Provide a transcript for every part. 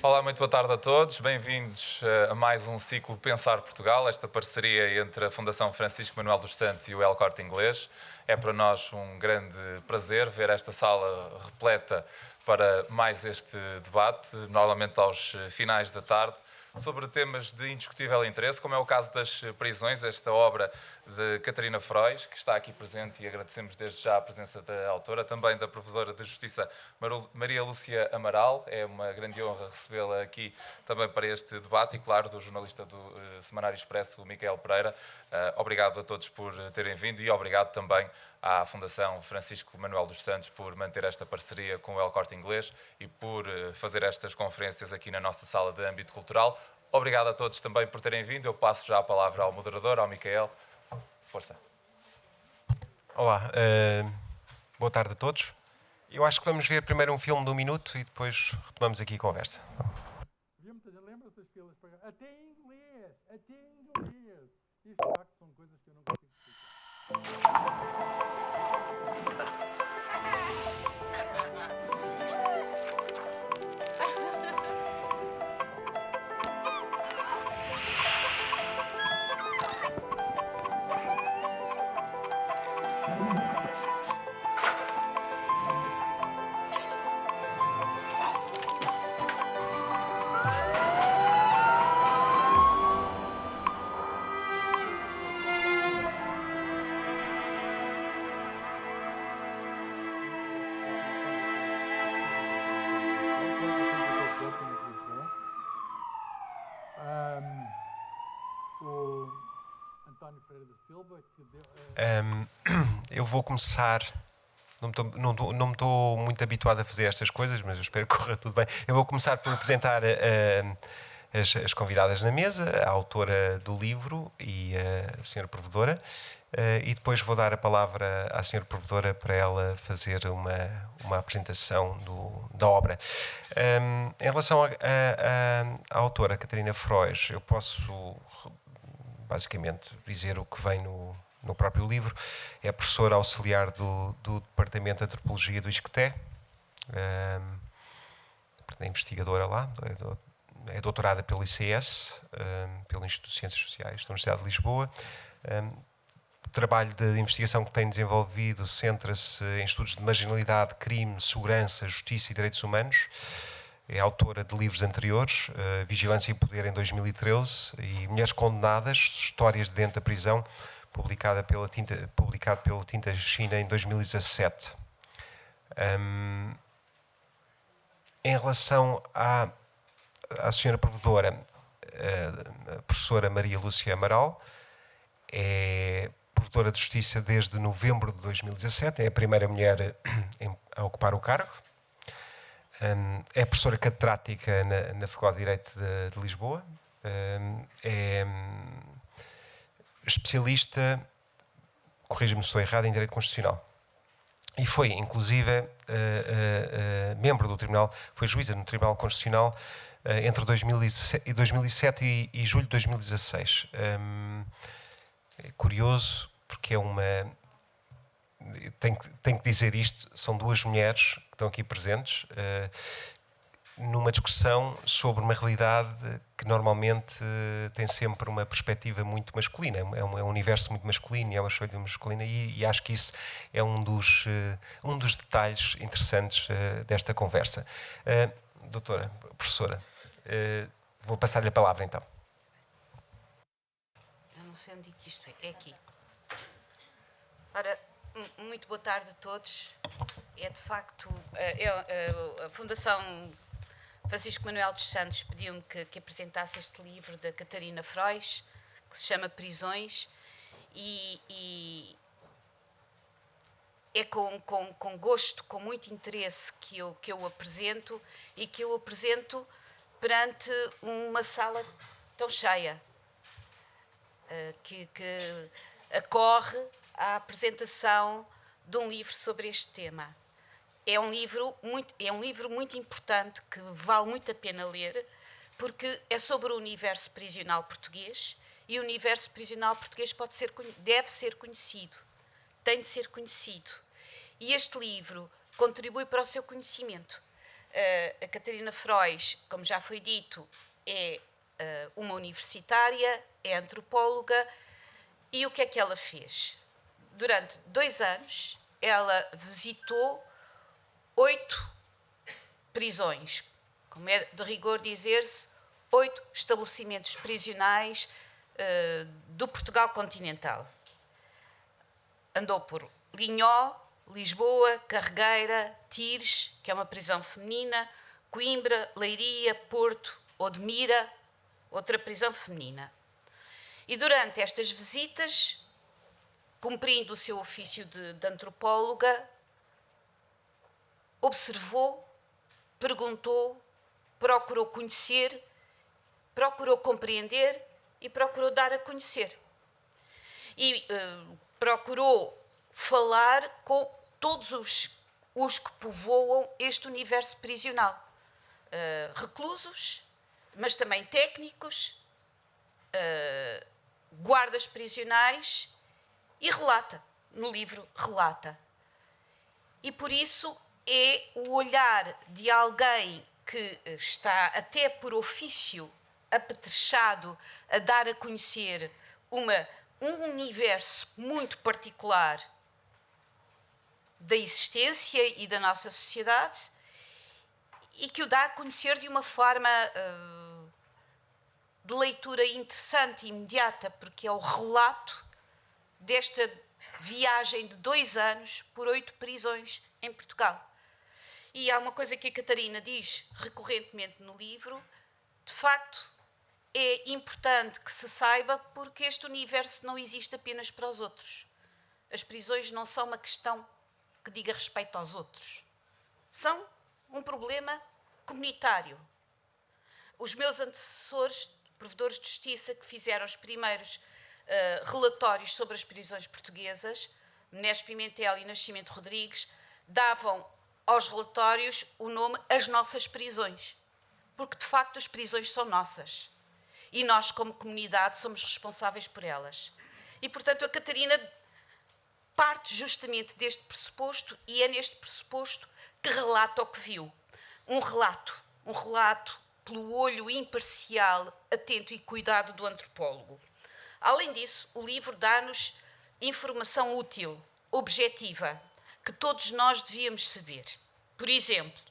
Olá, muito boa tarde a todos. Bem-vindos a mais um ciclo Pensar Portugal, esta parceria entre a Fundação Francisco Manuel dos Santos e o El Corte Inglês. É para nós um grande prazer ver esta sala repleta para mais este debate, normalmente aos finais da tarde, sobre temas de indiscutível interesse, como é o caso das prisões, esta obra de Catarina Frois, que está aqui presente, e agradecemos desde já a presença da autora, também da Provedora de Justiça Maria Lúcia Amaral. É uma grande honra recebê-la aqui também para este debate, e claro, do jornalista do Semanário Expresso, o Micael Pereira. Obrigado a todos por terem vindo e obrigado também à Fundação Francisco Manuel dos Santos por manter esta parceria com o El Corte Inglês e por fazer estas conferências aqui na nossa sala de âmbito cultural. Obrigado a todos também por terem vindo. Eu passo já a palavra ao moderador, ao Micael. Força. Olá, boa tarde a todos. Eu acho que vamos ver primeiro um filme de 1 minuto e depois retomamos aqui a conversa. Lembra-se das filas para... Até em inglês! Até em inglês! Isto, de facto, são coisas que eu não consigo explicar. O António Ferreira da Silva que deu, Eu vou começar. Não me estou muito habituado a fazer estas coisas, mas eu espero que corra tudo bem. Eu vou começar por apresentar as convidadas na mesa, a autora do livro e a senhora Provedora, e depois vou dar a palavra à senhora Provedora para ela fazer uma apresentação da obra. Em relação à autora Catarina Frois, eu posso basicamente dizer o que vem no próprio livro. É professora auxiliar do Departamento de Antropologia do ISCTE, é investigadora lá, é doutorada pelo ICS, pelo Instituto de Ciências Sociais da Universidade de Lisboa. O trabalho de investigação que tem desenvolvido centra-se em estudos de marginalidade, crime, segurança, justiça e direitos humanos. É autora de livros anteriores, Vigilância e Poder, em 2013, e Mulheres Condenadas, Histórias de Dentro da Prisão, publicado pela Tinta China em 2017. Em relação à senhora Provedora, a professora Maria Lúcia Amaral é Provedora de Justiça desde novembro de 2017, é a primeira mulher a ocupar o cargo. É professora catedrática na Faculdade de Direito de Lisboa, é especialista, corrija-me se estou errado, em Direito Constitucional. E foi, inclusive, membro do Tribunal, foi juíza no Tribunal Constitucional entre 2007 e julho de 2016. É curioso, porque tenho que dizer isto, são duas mulheres que estão aqui presentes numa discussão sobre uma realidade que normalmente tem sempre uma perspectiva muito masculina, é um universo muito masculino, é uma perspectiva masculina, e acho que isso é um dos detalhes interessantes desta conversa. Doutora, professora, vou passar-lhe a palavra então. Eu não sei onde é que isto é aqui. Ora, muito boa tarde a todos. É de facto, a Fundação Francisco Manuel dos Santos pediu-me que apresentasse este livro da Catarina Frois, que se chama Prisões, e é com gosto, com muito interesse que eu apresento, e que eu apresento perante uma sala tão cheia, que acorre à apresentação de um livro sobre este tema. É um livro muito importante, que vale muito a pena ler, porque é sobre o universo prisional português, e o universo prisional português deve ser conhecido, tem de ser conhecido. E este livro contribui para o seu conhecimento. A Catarina Frois, como já foi dito, é uma universitária, é antropóloga, e o que é que ela fez? Durante 2 anos, ela visitou 8 prisões, como é de rigor dizer-se, 8 estabelecimentos prisionais do Portugal continental. Andou por Linhó, Lisboa, Carregueira, Tires, que é uma prisão feminina, Coimbra, Leiria, Porto, Odmira, outra prisão feminina. E durante estas visitas, cumprindo o seu ofício de antropóloga, observou, perguntou, procurou conhecer, procurou compreender e procurou dar a conhecer. E procurou falar com todos os que povoam este universo prisional. Reclusos, mas também técnicos, guardas prisionais, e relata, no livro relata. E por isso é o olhar de alguém que está até por ofício apetrechado a dar a conhecer um universo muito particular da existência e da nossa sociedade, e que o dá a conhecer de uma forma de leitura interessante e imediata, porque é o relato desta viagem de 2 anos por 8 prisões em Portugal. E há uma coisa que a Catarina diz recorrentemente no livro: de facto, é importante que se saiba, porque este universo não existe apenas para os outros. As prisões não são uma questão que diga respeito aos outros. São um problema comunitário. Os meus antecessores, provedores de justiça, que fizeram os primeiros relatórios sobre as prisões portuguesas, Menezes Pimentel e Nascimento Rodrigues, davam aos relatórios o nome As Nossas Prisões, porque de facto as prisões são nossas e nós, como comunidade, somos responsáveis por elas. E portanto a Catarina parte justamente deste pressuposto, e é neste pressuposto que relata o que viu. Um relato pelo olho imparcial, atento e cuidado do antropólogo. Além disso, o livro dá-nos informação útil, objetiva, que todos nós devíamos saber. Por exemplo,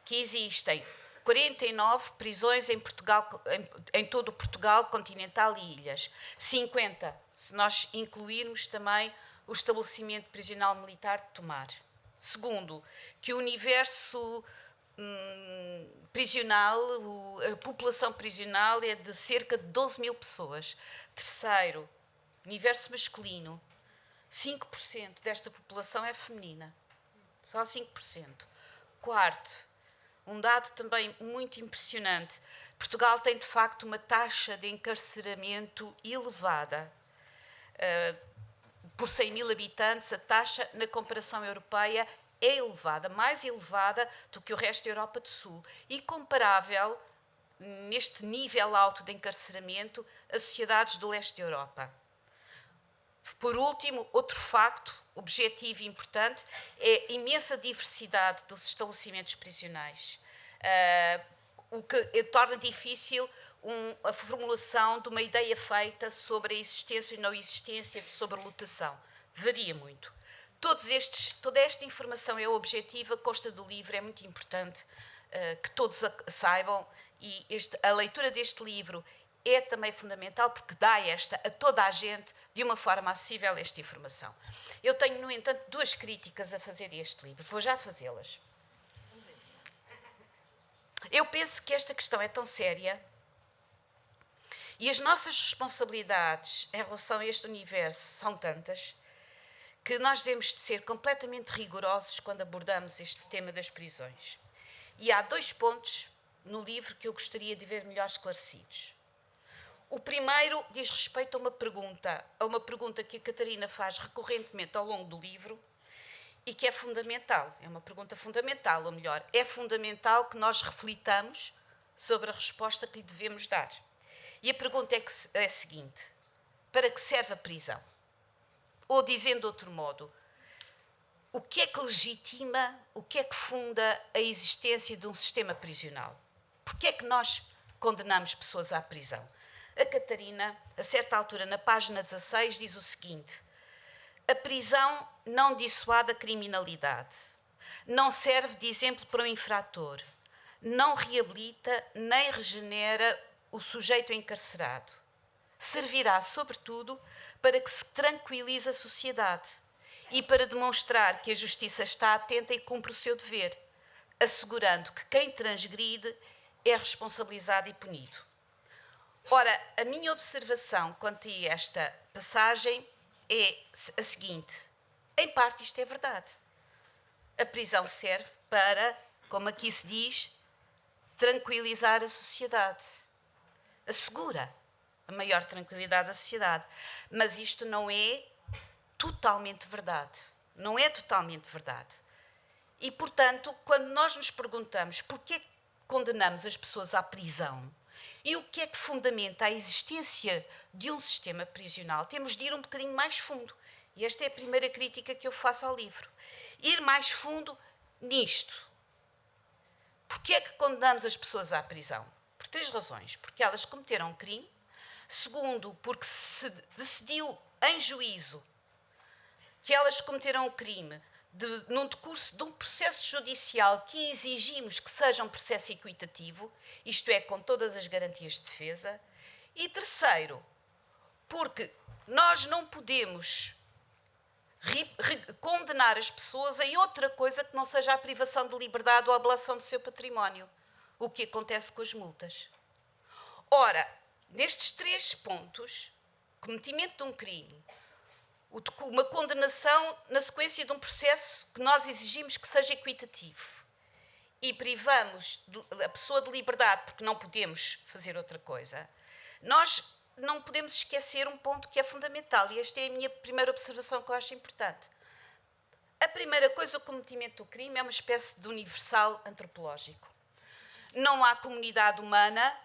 que existem 49 prisões em Portugal, em todo o Portugal continental e ilhas. 50, se nós incluirmos também o estabelecimento prisional militar de Tomar. Segundo, que o universo prisional, a população prisional é de cerca de 12 mil pessoas. Terceiro, universo masculino, 5% desta população é feminina. Só 5%. Quarto, um dado também muito impressionante: Portugal tem de facto uma taxa de encarceramento elevada. Por 100 mil habitantes, a taxa na comparação europeia é elevada, mais elevada do que o resto da Europa do Sul, e comparável, neste nível alto de encarceramento, a sociedades do leste da Europa. Por último, outro facto objetivo e importante é a imensa diversidade dos estabelecimentos prisionais, o que torna difícil a formulação de uma ideia feita sobre a existência e não existência de sobrelotação. Varia muito. Toda esta informação é objetiva, consta do livro, é muito importante que todos saibam, e a leitura deste livro é também fundamental, porque dá a toda a gente, de uma forma acessível, esta informação. Eu tenho, no entanto, 2 críticas a fazer a este livro. Vou já fazê-las. Eu penso que esta questão é tão séria, e as nossas responsabilidades em relação a este universo são tantas, que nós devemos de ser completamente rigorosos quando abordamos este tema das prisões. E há 2 pontos no livro que eu gostaria de ver melhor esclarecidos. O primeiro diz respeito a uma pergunta que a Catarina faz recorrentemente ao longo do livro e que é fundamental. É uma pergunta fundamental, ou melhor, é fundamental que nós reflitamos sobre a resposta que lhe devemos dar. E a pergunta é a seguinte: para que serve a prisão? Ou, dizendo de outro modo, o que é que legitima, o que é que funda a existência de um sistema prisional? Porquê é que nós condenamos pessoas à prisão? A Catarina, a certa altura, na página 16, diz o seguinte: a prisão não dissuade a criminalidade, não serve de exemplo para o infrator, não reabilita nem regenera o sujeito encarcerado. Servirá, sobretudo, para que se tranquilize a sociedade e para demonstrar que a justiça está atenta e cumpre o seu dever, assegurando que quem transgride é responsabilizado e punido. Ora, a minha observação quanto a esta passagem é a seguinte: em parte isto é verdade. A prisão serve para, como aqui se diz, tranquilizar a sociedade. Assegura a maior tranquilidade da sociedade. Mas isto não é totalmente verdade. Não é totalmente verdade. E, portanto, quando nós nos perguntamos porquê é que condenamos as pessoas à prisão e o que é que fundamenta a existência de um sistema prisional, temos de ir um bocadinho mais fundo. E esta é a primeira crítica que eu faço ao livro. Ir mais fundo nisto. Porquê é que condenamos as pessoas à prisão? Por 3 razões. Porque elas cometeram um crime. Segundo, porque se decidiu em juízo que elas cometeram um crime num decurso de um processo judicial que exigimos que seja um processo equitativo, isto é, com todas as garantias de defesa. E terceiro, porque nós não podemos condenar as pessoas em outra coisa que não seja a privação de liberdade ou a ablação do seu património, o que acontece com as multas. Ora, nestes 3 pontos, cometimento de um crime, uma condenação na sequência de um processo que nós exigimos que seja equitativo e privamos a pessoa de liberdade porque não podemos fazer outra coisa, nós não podemos esquecer um ponto que é fundamental, e esta é a minha primeira observação que eu acho importante. A primeira coisa, o cometimento do crime é uma espécie de universal antropológico. Não há comunidade humana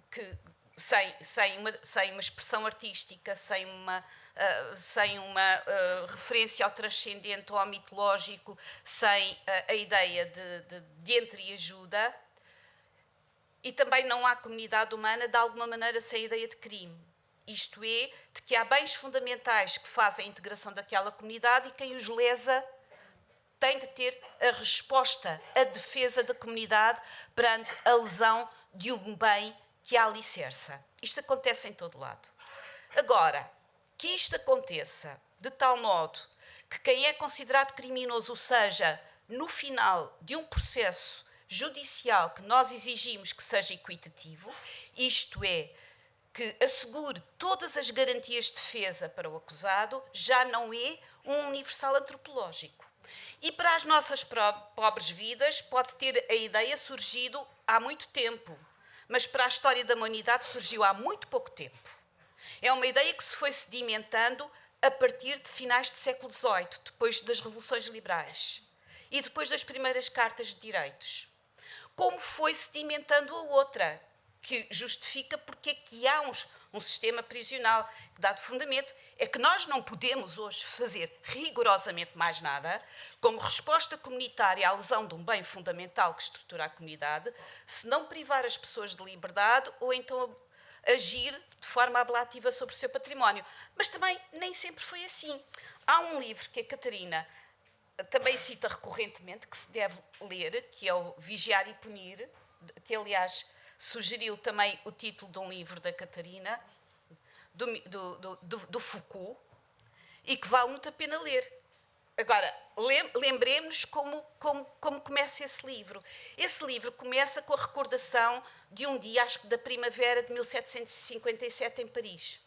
que, sem uma expressão artística, sem uma referência ao transcendente ou ao mitológico, sem a ideia de entreajuda, e também não há comunidade humana, de alguma maneira, sem a ideia de crime. Isto é, de que há bens fundamentais que fazem a integração daquela comunidade e quem os lesa tem de ter a resposta, a defesa da comunidade perante a lesão de um bem que a alicerça. Isto acontece em todo lado. Agora, que isto aconteça de tal modo que quem é considerado criminoso, ou seja, no final de um processo judicial que nós exigimos que seja equitativo, isto é, que assegure todas as garantias de defesa para o acusado, já não é um universal antropológico. E para as nossas pobres vidas pode ter a ideia surgido há muito tempo, mas para a história da humanidade surgiu há muito pouco tempo. É uma ideia que se foi sedimentando a partir de finais do século XVIII, depois das revoluções liberais e depois das primeiras cartas de direitos. Como foi sedimentando a outra, que justifica porque é que há um sistema prisional que dá de fundamento, é que nós não podemos hoje fazer rigorosamente mais nada como resposta comunitária à lesão de um bem fundamental que estrutura a comunidade, se não privar as pessoas de liberdade ou então agir de forma ablativa sobre o seu património. Mas também nem sempre foi assim. Há um livro que a Catarina também cita recorrentemente, que se deve ler, que é o Vigiar e Punir, que aliás sugeriu também o título de um livro da Catarina, do Foucault, e que vale muito a pena ler. Agora, lembremos-nos como começa esse livro. Esse livro começa com a recordação de um dia, acho que da primavera de 1757 em Paris,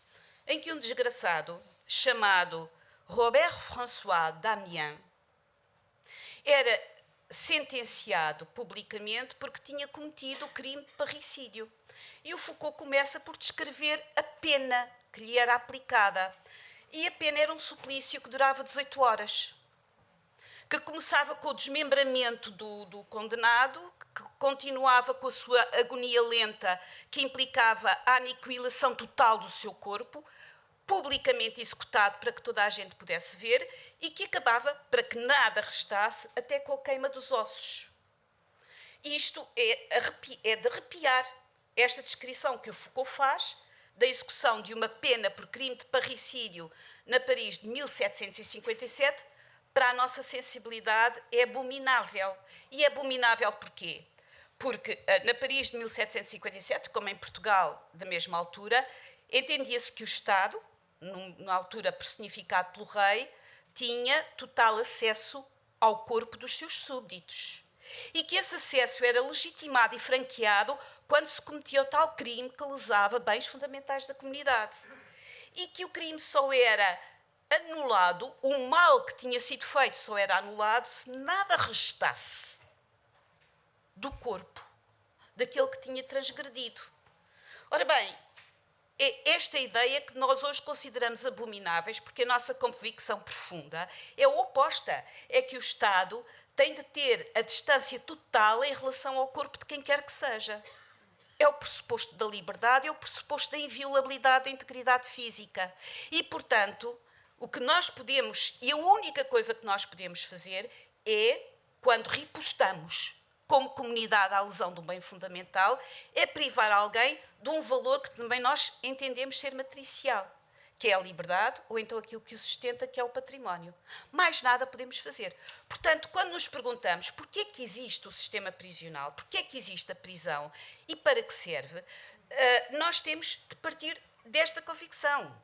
em que um desgraçado chamado Robert François Damiens era sentenciado publicamente porque tinha cometido o crime de parricídio. E o Foucault começa por descrever a pena que lhe era aplicada. E a pena era um suplício que durava 18 horas, que começava com o desmembramento do condenado, que continuava com a sua agonia lenta, que implicava a aniquilação total do seu corpo, publicamente executado para que toda a gente pudesse ver e que acabava, para que nada restasse, até com a queima dos ossos. Isto é de arrepiar, esta descrição que o Foucault faz da execução de uma pena por crime de parricídio na Paris de 1757, para a nossa sensibilidade é abominável. E é abominável porquê? Porque na Paris de 1757, como em Portugal da mesma altura, entendia-se que o Estado, na altura personificado pelo rei, tinha total acesso ao corpo dos seus súbditos. E que esse acesso era legitimado e franqueado quando se cometia o tal crime que lesava bens fundamentais da comunidade. E que o crime só era anulado, o mal que tinha sido feito só era anulado se nada restasse do corpo daquele que tinha transgredido. Ora bem, é esta ideia que nós hoje consideramos abomináveis, porque a nossa convicção profunda é oposta, é que o Estado tem de ter a distância total em relação ao corpo de quem quer que seja. É o pressuposto da liberdade, é o pressuposto da inviolabilidade da integridade física. E, portanto, o que nós podemos, e a única coisa que nós podemos fazer é, quando ripostamos como comunidade à lesão de um bem fundamental, é privar alguém de um valor que também nós entendemos ser matricial, que é a liberdade, ou então aquilo que o sustenta, que é o património. Mais nada podemos fazer. Portanto, quando nos perguntamos porquê que existe o sistema prisional, porquê que existe a prisão e para que serve, nós temos de partir desta convicção.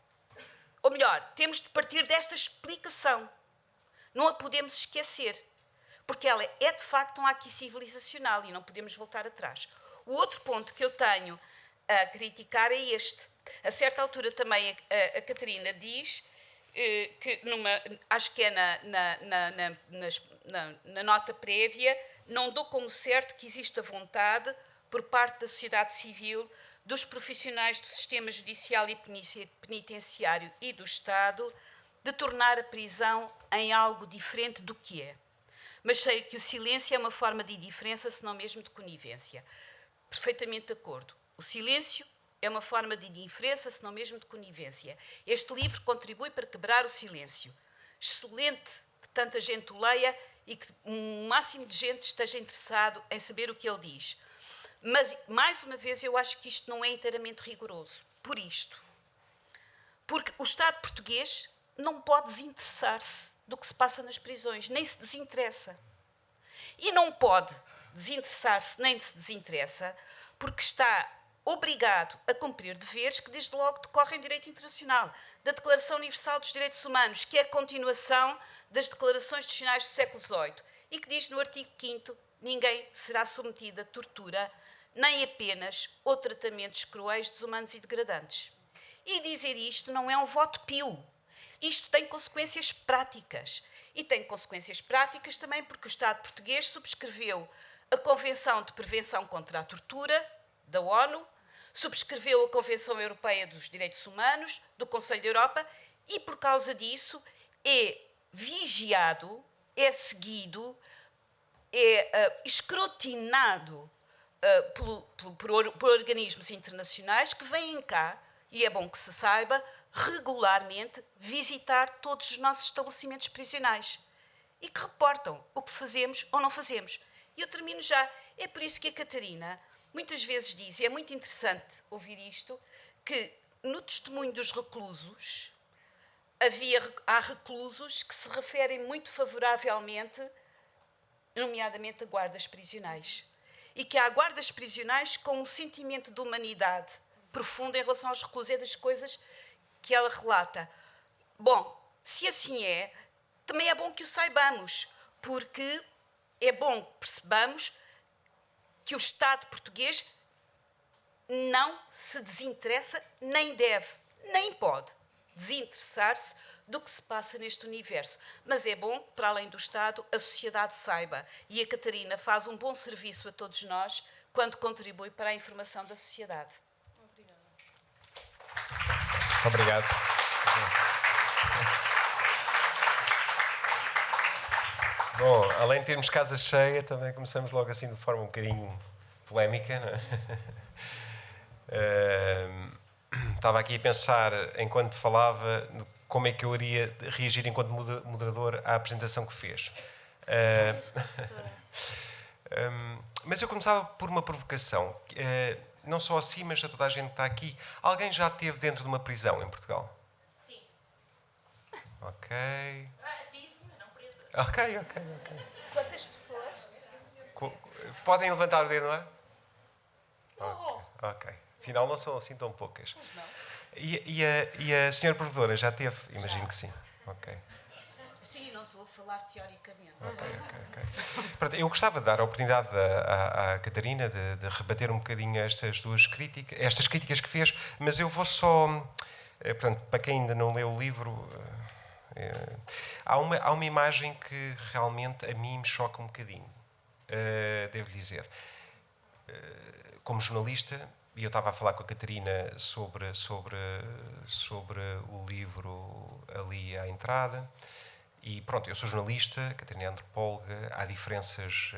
Ou melhor, temos de partir desta explicação. Não a podemos esquecer, porque ela é de facto um aqui civilizacional e não podemos voltar atrás. O outro ponto que eu tenho a criticar é este. A certa altura também a Catarina diz que, acho que é na nota prévia, não dou como certo que exista vontade por parte da sociedade civil, dos profissionais do sistema judicial e penitenciário e do Estado, de tornar a prisão em algo diferente do que é. Mas sei que o silêncio é uma forma de indiferença, se não mesmo de conivência. Perfeitamente de acordo. O silêncio é uma forma de indiferença, se não mesmo de conivência. Este livro contribui para quebrar o silêncio. Excelente que tanta gente o leia e que o máximo de gente esteja interessado em saber o que ele diz. Mas, mais uma vez, eu acho que isto não é inteiramente rigoroso. Por isto. Porque o Estado português não pode desinteressar-se do que se passa nas prisões, nem se desinteressa. E não pode desinteressar-se, nem se desinteressa, porque está obrigado a cumprir deveres que, desde logo, decorrem do direito internacional, da Declaração Universal dos Direitos Humanos, que é a continuação das declarações adicionais do século XVIII, e que diz no artigo 5º, ninguém será submetido a tortura, nem apenas ou tratamentos cruéis, desumanos e degradantes. E dizer isto não é um voto pio. Isto tem consequências práticas. E tem consequências práticas também porque o Estado português subscreveu a Convenção de Prevenção contra a Tortura, da ONU, subscreveu a Convenção Europeia dos Direitos Humanos, do Conselho da Europa, e por causa disso é vigiado, é seguido, é escrutinado por organismos internacionais que vêm cá, e é bom que se saiba, regularmente visitar todos os nossos estabelecimentos prisionais e que reportam o que fazemos ou não fazemos. E eu termino já. É por isso que a Catarina muitas vezes diz, e é muito interessante ouvir isto, que no testemunho dos reclusos há reclusos que se referem muito favoravelmente, nomeadamente a guardas prisionais. E que há guardas prisionais com um sentimento de humanidade profundo em relação aos reclusos. É das coisas que ela relata. Bom, se assim é, também é bom que o saibamos, porque é bom que percebamos que o Estado português não se desinteressa, nem deve, nem pode desinteressar-se do que se passa neste universo. Mas é bom que, para além do Estado, a sociedade saiba. E a Catarina faz um bom serviço a todos nós quando contribui para a informação da sociedade. Obrigado. Bom, além de termos casa cheia, também começamos logo assim de forma um bocadinho polémica, não é? estava aqui a pensar, enquanto falava, como é que eu iria reagir enquanto moderador à apresentação que fez. Mas eu começava por uma provocação. Não só assim, mas a toda a gente que está aqui. Alguém já esteve dentro de uma prisão em Portugal? Sim. Ok. Tive, não presa. Ok. Quantas pessoas? Podem levantar o dedo, não é? Ok. Afinal, não são assim tão poucas. Pois não. E a senhora provedora já teve? Imagino que sim. Ok. Sim, não estou a falar teoricamente. Ok. Pronto, eu gostava de dar a oportunidade à Catarina de rebater um bocadinho estas críticas que fez, mas eu vou só... Portanto, para quem ainda não leu o livro, há uma imagem que realmente a mim me choca um bocadinho, devo dizer. Como jornalista, e eu estava a falar com a Catarina sobre o livro ali à entrada, e pronto, eu sou jornalista, a Catarina é antropóloga, há diferenças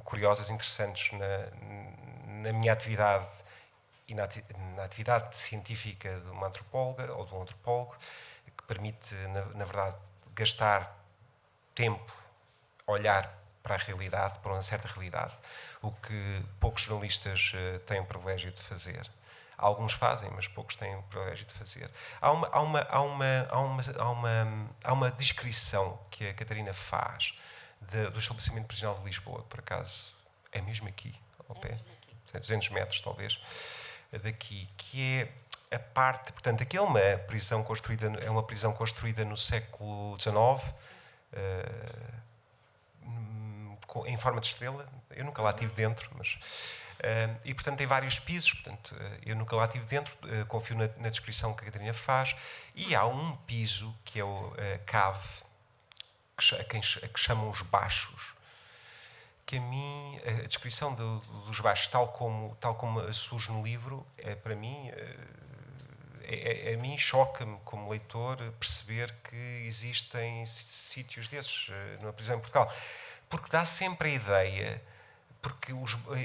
curiosas, interessantes na minha atividade e na atividade científica de uma antropóloga ou de um antropólogo, que permite, na verdade, gastar tempo, olhar para a realidade, para uma certa realidade, o que poucos jornalistas têm o privilégio de fazer. Alguns fazem, mas poucos têm o privilégio de fazer. Há uma descrição que a Catarina faz do estabelecimento prisional de Lisboa, por acaso, é mesmo aqui, ao pé, 200 metros talvez, daqui, que é a parte, portanto, aqui é uma prisão construída no século XIX, em forma de estrela. Eu nunca lá estive dentro, mas... e, portanto, tem vários pisos. Portanto, eu nunca lá estive dentro, confio na descrição que a Catarina faz. E há um piso, que é o cave, a que chamam os baixos, que a mim, a descrição dos baixos, tal como surge no livro, para mim... a mim choca-me, como leitor, perceber que existem sítios desses numa prisão em Portugal. Porque dá sempre a ideia, porque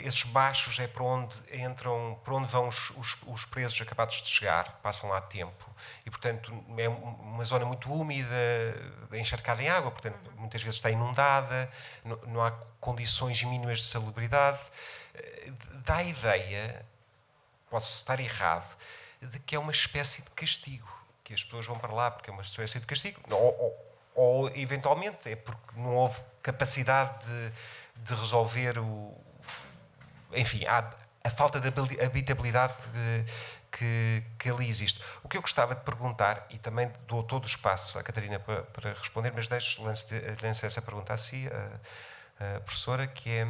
esses baixos é para onde vão os presos acabados de chegar, passam lá tempo. E, portanto, é uma zona muito úmida, encharcada em água, portanto, muitas vezes está inundada, não há condições mínimas de salubridade. Dá a ideia, posso estar errado, de que é uma espécie de castigo, que as pessoas vão para lá porque é uma espécie de castigo, ou eventualmente é porque não houve capacidade de resolver enfim, a falta de habitabilidade que ali existe. O que eu gostava de perguntar, e também dou todo o espaço à Catarina para responder, mas lance essa pergunta a si, a professora, que é,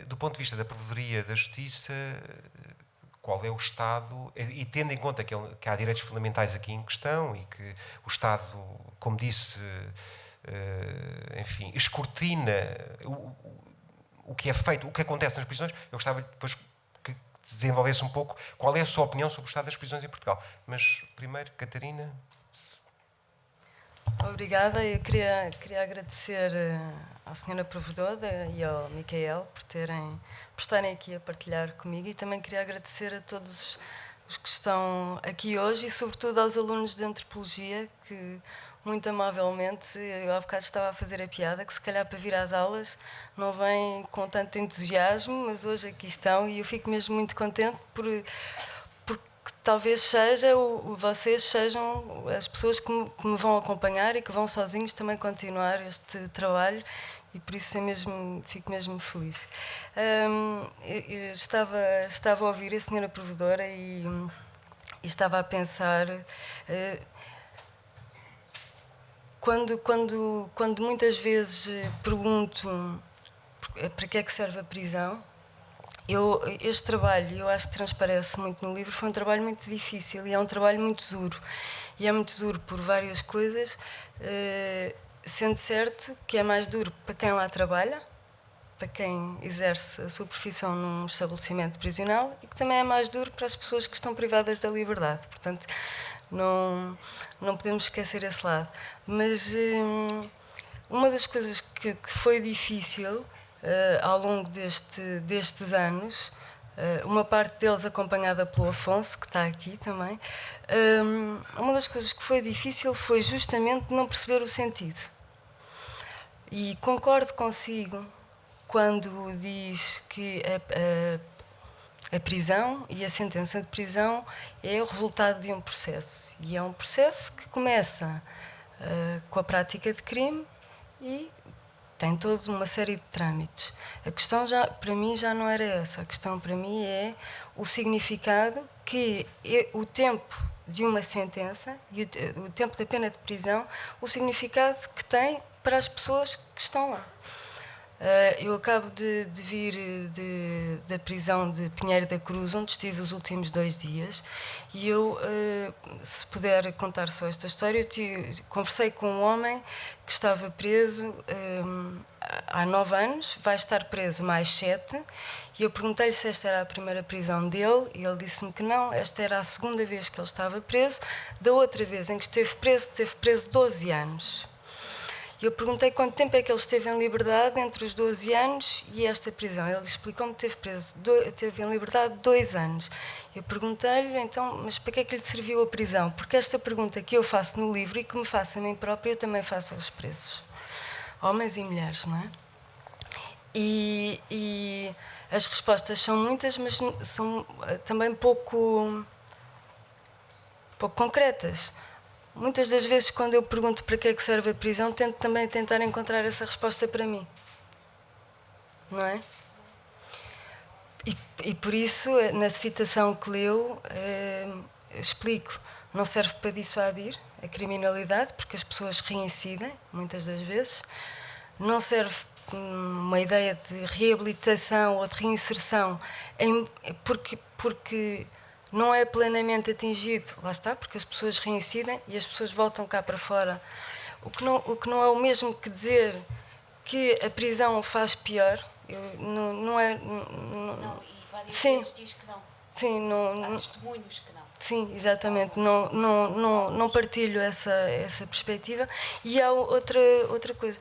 do ponto de vista da provedoria da justiça, qual é o Estado, e tendo em conta que há direitos fundamentais aqui em questão e que o Estado, como disse, enfim, escrutina o que é feito, o que acontece nas prisões. Eu gostava depois que desenvolvesse um pouco qual é a sua opinião sobre o estado das prisões em Portugal. Mas primeiro, Catarina. Obrigada. Eu queria agradecer à senhora provedora e ao Micael por estarem aqui a partilhar comigo, e também queria agradecer a todos os que estão aqui hoje e sobretudo aos alunos de Antropologia que muito amavelmente, eu há bocado estava a fazer a piada que se calhar para vir às aulas não vêm com tanto entusiasmo, mas hoje aqui estão e eu fico mesmo muito contente porque talvez vocês sejam as pessoas que me vão acompanhar e que vão sozinhos também continuar este trabalho, e por isso fico mesmo feliz. Eu estava a ouvir a senhora provedora e estava a pensar... Quando muitas vezes pergunto para que é que serve a prisão, este trabalho, eu acho que transparece muito no livro, foi um trabalho muito difícil e é um trabalho muito duro. E é muito duro por várias coisas, sendo certo que é mais duro para quem lá trabalha, para quem exerce a sua profissão num estabelecimento prisional, e que também é mais duro para as pessoas que estão privadas da liberdade. Portanto, não podemos esquecer esse lado. Mas uma das coisas que foi difícil ao longo destes anos uma parte deles acompanhada pelo Afonso, que está aqui também. Uma das coisas que foi difícil foi justamente não perceber o sentido. E concordo consigo quando diz que a prisão e a sentença de prisão é o resultado de um processo. E é um processo que começa com a prática de crime e tem toda uma série de trâmites. A questão para mim já não era essa. A questão para mim é o significado que o tempo de uma sentença e o tempo da pena de prisão, o significado que tem para as pessoas que estão lá. Eu acabo de vir da prisão de Pinheiro da Cruz, onde estive os últimos 2 dias, e eu, se puder contar só esta história, conversei com um homem que estava preso há 9 anos, vai estar preso mais 7, e eu perguntei-lhe se esta era a primeira prisão dele, e ele disse-me que não, esta era a 2ª vez que ele estava preso. Da outra vez em que esteve preso 12 anos. Eu perguntei quanto tempo é que ele esteve em liberdade entre os 12 anos e esta prisão. Ele explicou-me que esteve em liberdade 2 anos. Eu perguntei-lhe, então, mas para que é que lhe serviu a prisão? Porque esta pergunta que eu faço no livro e que me faço a mim própria, eu também faço aos presos. Homens e mulheres, não é? E as respostas são muitas, mas são também pouco concretas. Muitas das vezes, quando eu pergunto para que é que serve a prisão, tento também tentar encontrar essa resposta para mim. Não é? E por isso, na citação que leu, explico, não serve para dissuadir a criminalidade, porque as pessoas reincidem, muitas das vezes. Não serve uma ideia de reabilitação ou de reinserção, porque não é plenamente atingido, lá está, porque as pessoas reincidem e as pessoas voltam cá para fora. O que não é o mesmo que dizer que a prisão faz pior. Não é. Não, e várias sim, vezes diz que não. Sim, Há testemunhos que não. Sim, exatamente. Não partilho essa perspectiva. E há outra coisa.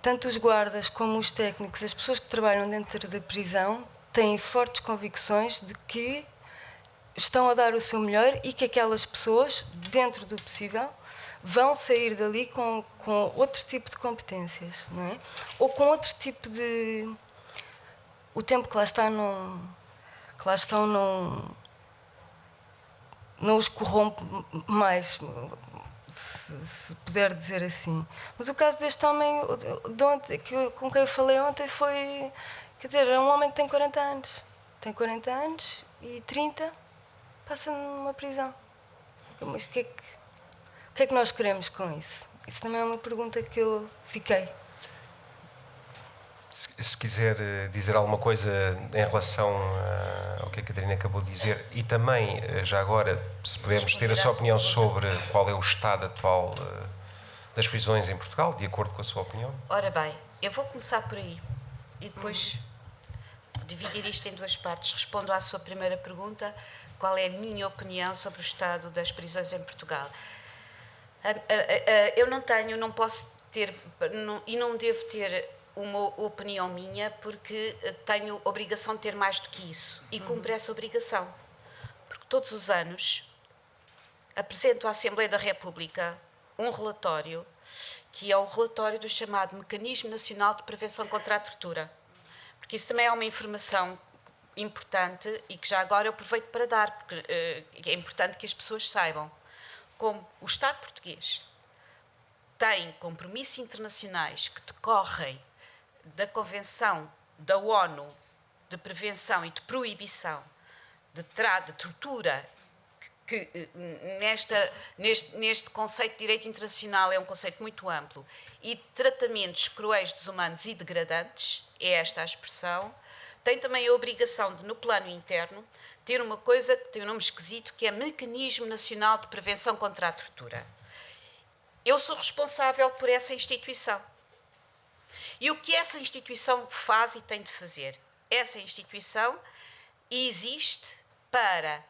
Tanto os guardas como os técnicos, as pessoas que trabalham dentro da prisão, têm fortes convicções de que estão a dar o seu melhor e que aquelas pessoas, dentro do possível, vão sair dali com outro tipo de competências, não é? Ou com outro tipo de... O tempo que lá estão não os corrompe mais, se puder dizer assim. Mas o caso deste homem com quem eu falei ontem foi... Quer dizer, é um homem que tem 40 anos. Tem 40 anos e 30 passa numa prisão. Mas o que é que nós queremos com isso? Isso também é uma pergunta que eu fiquei. Se quiser dizer alguma coisa em relação ao que a Catarina acabou de dizer, e também, já agora, se pudermos ter a sua opinião sobre qual é o estado atual das prisões em Portugal, de acordo com a sua opinião. Ora bem, eu vou começar por aí e depois vou dividir isto em 2 partes. Respondo à sua primeira pergunta, qual é a minha opinião sobre o estado das prisões em Portugal. Eu não posso ter, e não devo ter uma opinião minha, porque tenho obrigação de ter mais do que isso, e cumpro essa obrigação. Porque todos os anos apresento à Assembleia da República um relatório, que é o relatório do chamado Mecanismo Nacional de Prevenção contra a Tortura. Porque isso também é uma informação importante e que já agora eu aproveito para dar, porque é importante que as pessoas saibam. Como o Estado português tem compromissos internacionais que decorrem da Convenção da ONU de Prevenção e de Proibição de tortura, que neste conceito de direito internacional é um conceito muito amplo, e de tratamentos cruéis, desumanos e degradantes, é esta a expressão, tem também a obrigação de, no plano interno, ter uma coisa que tem um nome esquisito, que é Mecanismo Nacional de Prevenção contra a Tortura. Eu sou responsável por essa instituição. E o que essa instituição faz e tem de fazer? Essa instituição existe para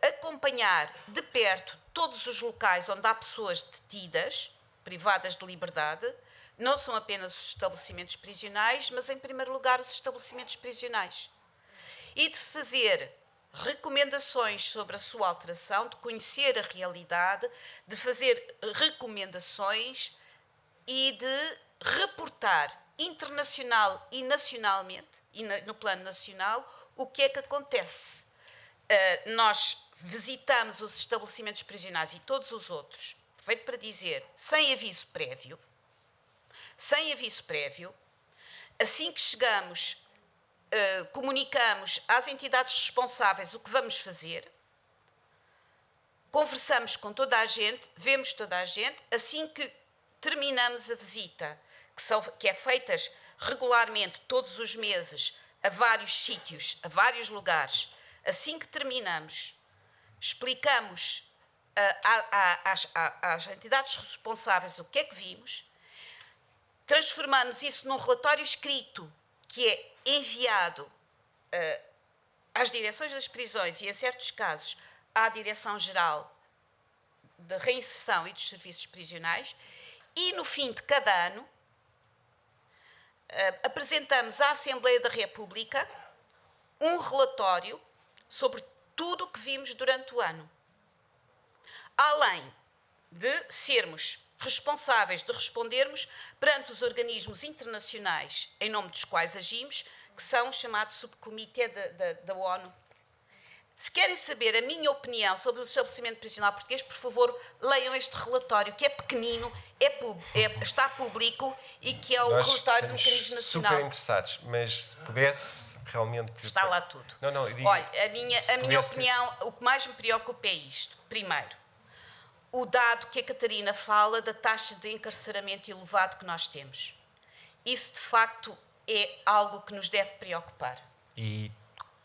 acompanhar de perto todos os locais onde há pessoas detidas, privadas de liberdade, não são apenas os estabelecimentos prisionais, mas, em primeiro lugar, os estabelecimentos prisionais. E de fazer recomendações sobre a sua alteração, de conhecer a realidade, de fazer recomendações e de reportar internacional e nacionalmente, e no plano nacional, o que é que acontece. Nós visitamos os estabelecimentos prisionais e todos os outros, aproveito para dizer, sem aviso prévio, assim que chegamos, comunicamos às entidades responsáveis o que vamos fazer, conversamos com toda a gente, vemos toda a gente, assim que terminamos a visita, que é feita regularmente todos os meses a vários sítios, a vários lugares, assim que terminamos, explicamos às entidades responsáveis o que é que vimos, transformamos isso num relatório escrito que é enviado às direções das prisões e, em certos casos, à Direção-Geral de Reinserção e dos Serviços Prisionais, e no fim de cada ano apresentamos à Assembleia da República um relatório sobre tudo o que vimos durante o ano. Além de sermos responsáveis de respondermos perante os organismos internacionais em nome dos quais agimos, que são o chamado Subcomitê da ONU. Se querem saber a minha opinião sobre o estabelecimento prisional português, por favor, leiam este relatório, que é pequenino, está público e que é o relatório do Mecanismo Nacional. Super interessados, mas se pudesse realmente... Está lá tudo. Não, eu digo, olha, a minha opinião, o que mais me preocupa é isto. Primeiro, o dado que a Catarina fala da taxa de encarceramento elevado que nós temos. Isso, de facto, é algo que nos deve preocupar. E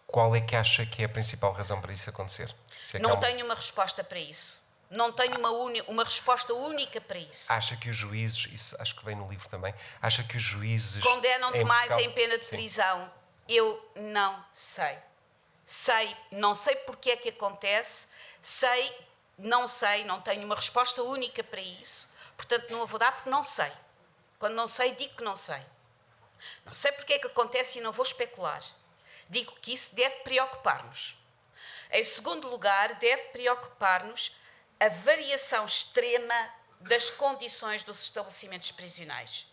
qual é que acha que é a principal razão para isso acontecer? Não tenho uma resposta para isso. Não tenho uma resposta única para isso. Acha que os juízes, isso acho que vem no livro também, acha que os juízes... Condenam demais em pena de prisão? Eu não sei. Não sei porque é que acontece, não tenho uma resposta única para isso, portanto não a vou dar porque não sei. Quando não sei, digo que não sei. Não sei porque é que acontece e não vou especular. Digo que isso deve preocupar-nos. Em segundo lugar, deve preocupar-nos a variação extrema das condições dos estabelecimentos prisionais.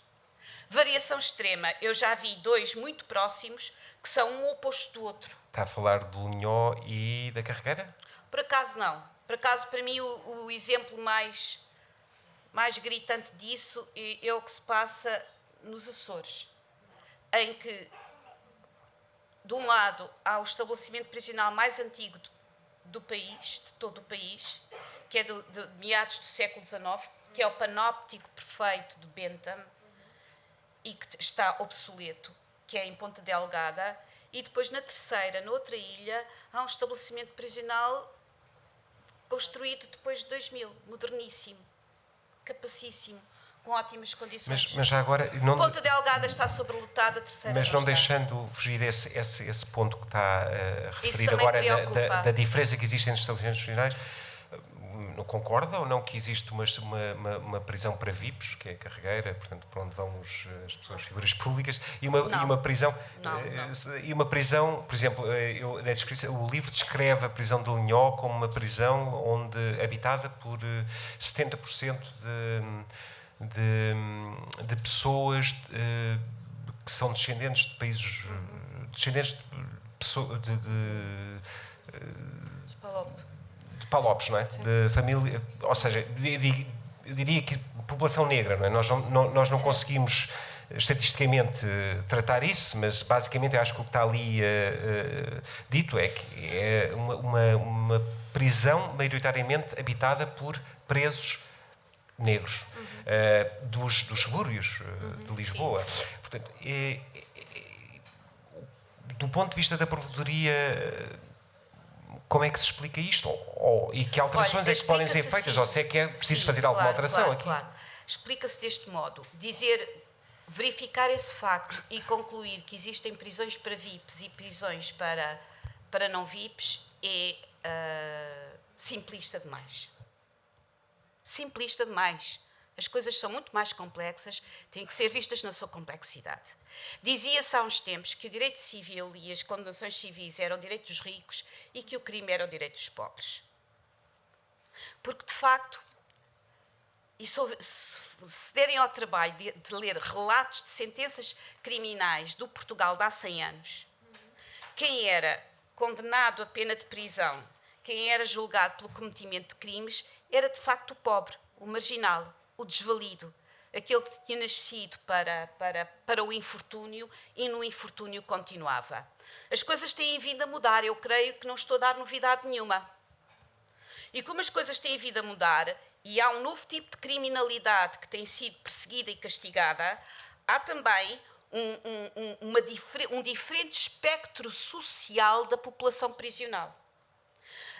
Variação extrema, eu já vi dois muito próximos que são um oposto do outro. Está a falar do Linhó e da Carregueira? Por acaso não. Por acaso, para mim, o exemplo mais gritante disso é o que se passa nos Açores, em que, de um lado, há o estabelecimento prisional mais antigo do país, de todo o país, que é de meados do século XIX, que é o Panóptico Perfeito de Bentham, e que está obsoleto, que é em Ponta Delgada, e depois, na terceira, noutra ilha, há um estabelecimento prisional construído depois de 2000, moderníssimo, capacíssimo, com ótimas condições. Mas já agora... Ponta Delgada está sobrelotada, a terceira. Mas não deixando fugir esse ponto que está a referir agora da diferença que existe entre os estabelecimentos prisionais, não concorda ou não que existe uma prisão para VIPs, que é a Carregueira, portanto, para onde vão as pessoas, figuras públicas, e uma prisão... Não. E uma prisão, por exemplo, na descrição, o livro descreve a prisão de Linhó como uma prisão habitada por 70% de pessoas que são descendentes de países... descendentes de palopes, não é? De família, ou seja, eu diria que população negra, não é? Nós não conseguimos estatisticamente tratar isso, mas basicamente eu acho que o que está ali dito é que é uma prisão maioritariamente habitada por presos negros dos subúrbios de Lisboa. Portanto, do ponto de vista da provedoria, como é que se explica isto? E que alterações é que podem ser feitas? Assim, ou se é que é preciso fazer alguma alteração aqui? Claro. Explica-se deste modo. Verificar esse facto e concluir que existem prisões para VIPs e prisões para não VIPs é simplista demais. Simplista demais. As coisas são muito mais complexas, têm que ser vistas na sua complexidade. Dizia-se há uns tempos que o direito civil e as condenações civis eram o direito dos ricos e que o crime era o direito dos pobres. Porque, de facto, e se derem ao trabalho de ler relatos de sentenças criminais do Portugal de há 100 anos, quem era condenado a pena de prisão, quem era julgado pelo cometimento de crimes, era de facto o pobre, o marginal, o desvalido, aquele que tinha nascido para o infortúnio e no infortúnio continuava. As coisas têm vindo a mudar, eu creio que não estou a dar novidade nenhuma. E como as coisas têm vindo a mudar, e há um novo tipo de criminalidade que tem sido perseguida e castigada, há também um diferente espectro social da população prisional.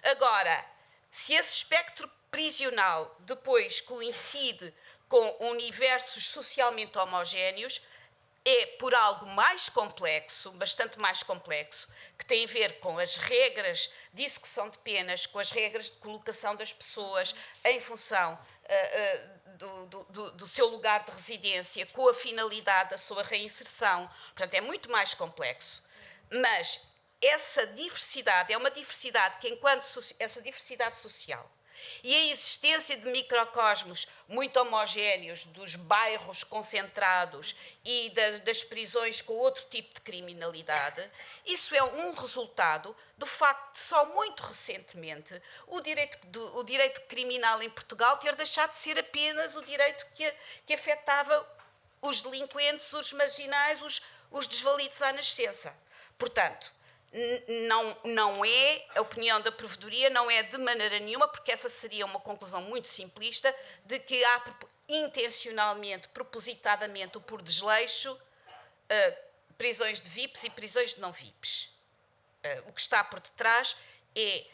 Agora, se esse espectro prisional depois coincide com universos socialmente homogéneos, é por algo mais complexo, bastante mais complexo, que tem a ver com as regras de execução de penas, com as regras de colocação das pessoas em função do seu lugar de residência, com a finalidade da sua reinserção. Portanto, é muito mais complexo. Mas essa diversidade é uma diversidade que, enquanto essa diversidade social e a existência de microcosmos muito homogéneos, dos bairros concentrados e das prisões com outro tipo de criminalidade, isso é um resultado do facto de só muito recentemente o direito criminal em Portugal ter deixado de ser apenas o direito que afetava os delinquentes, os marginais, os desvalidos à nascença. Portanto, não é, a opinião da Provedoria não é de maneira nenhuma, porque essa seria uma conclusão muito simplista, de que há intencionalmente, propositadamente, ou por desleixo, prisões de VIPs e prisões de não VIPs. O que está por detrás é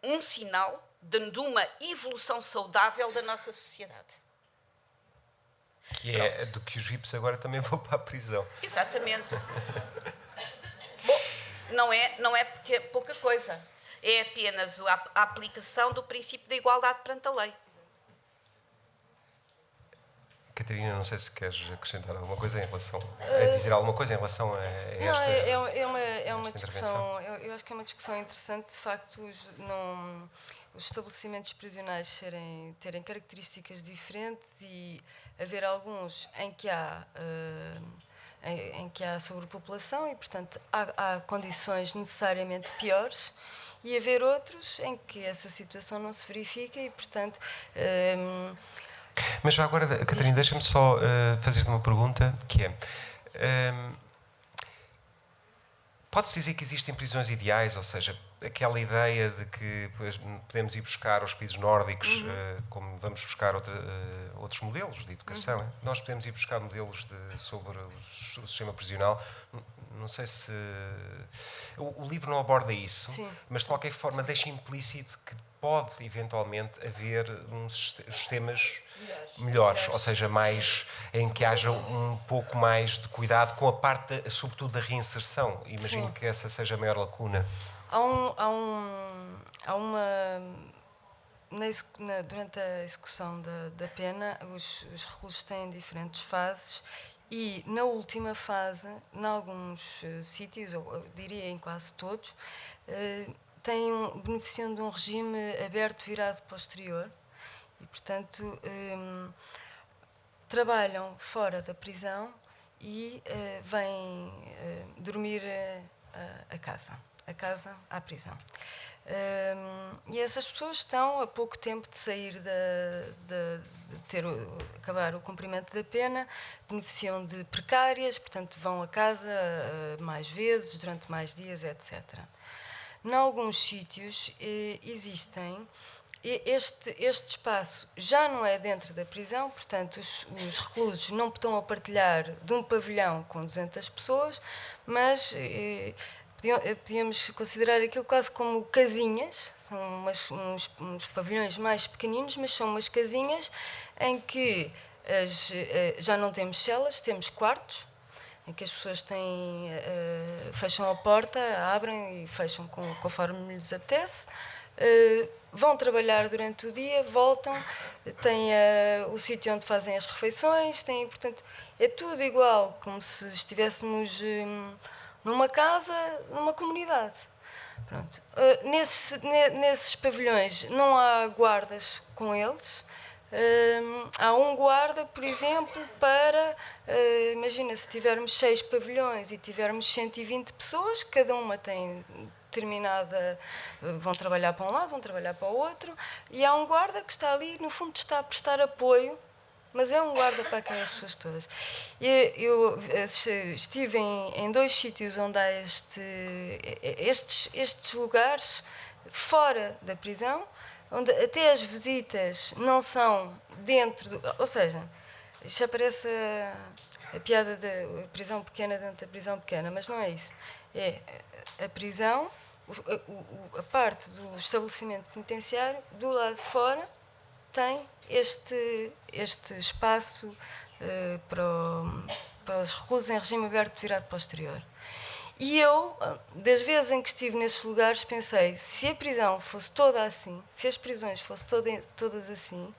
um sinal de uma evolução saudável da nossa sociedade. Que é do que os VIPs agora também vão para a prisão. Exatamente. Não é porque é pouca coisa. É apenas a aplicação do princípio da igualdade perante a lei. Catarina, não sei se queres acrescentar alguma coisa em relação a dizer alguma coisa em relação a esta. É uma discussão. Eu acho que é uma discussão interessante, de facto, os estabelecimentos prisionais terem características diferentes e haver alguns em que há sobrepopulação e, portanto, há condições necessariamente piores, e haver outros em que essa situação não se verifica e, portanto... Mas já agora, Catarina, deixa-me só fazer-te uma pergunta, que é... pode-se dizer que existem prisões ideais, ou seja, aquela ideia de que podemos ir buscar aos países nórdicos, como vamos buscar outros modelos de educação. Nós podemos ir buscar modelos sobre o sistema prisional. Não sei se... O livro não aborda isso, sim, mas de qualquer forma deixa implícito que pode eventualmente haver uns sistemas melhores, ou seja, mais em que haja um pouco mais de cuidado com a parte, sobretudo, da reinserção. Imagino, sim, que essa seja a maior lacuna. Durante a execução da pena, os reclusos têm diferentes fases e, na última fase, em alguns sítios, eu diria em quase todos, beneficiam de um regime aberto virado para o exterior e, portanto, trabalham fora da prisão e vêm dormir a casa à prisão. E essas pessoas estão a pouco tempo de sair acabar o cumprimento da pena, beneficiam de precárias, portanto vão a casa mais vezes, durante mais dias, etc. Em alguns sítios existem... Este espaço já não é dentro da prisão, portanto os reclusos não estão a partilhar de um pavilhão com 200 pessoas, mas podíamos considerar aquilo quase como casinhas, são uns pavilhões mais pequeninos, mas são umas casinhas em que já não temos celas, temos quartos, em que as pessoas fecham a porta, abrem e fecham conforme lhes apetece. vão trabalhar durante o dia, voltam, têm o sítio onde fazem as refeições, portanto, é tudo igual, como se estivéssemos numa casa, numa comunidade. Pronto. Nesses pavilhões não há guardas com eles. Há um guarda, por exemplo, para, imagina, se tivermos 6 pavilhões e tivermos 120 pessoas, cada uma tem determinada, vão trabalhar para um lado, vão trabalhar para o outro, e há um guarda que está ali, no fundo está a prestar apoio, mas é um guarda para aquelas pessoas todas. Eu estive em 2 sítios onde há estes lugares fora da prisão, onde até as visitas não são dentro ou seja, já parece a piada da prisão pequena dentro da prisão pequena, mas não é isso. É a prisão, a parte do estabelecimento penitenciário, do lado de fora, tem este espaço para os reclusos em regime aberto virado para o exterior. E eu, das vezes em que estive nesses lugares, pensei, se a prisão fosse toda assim, se as prisões fossem todas assim,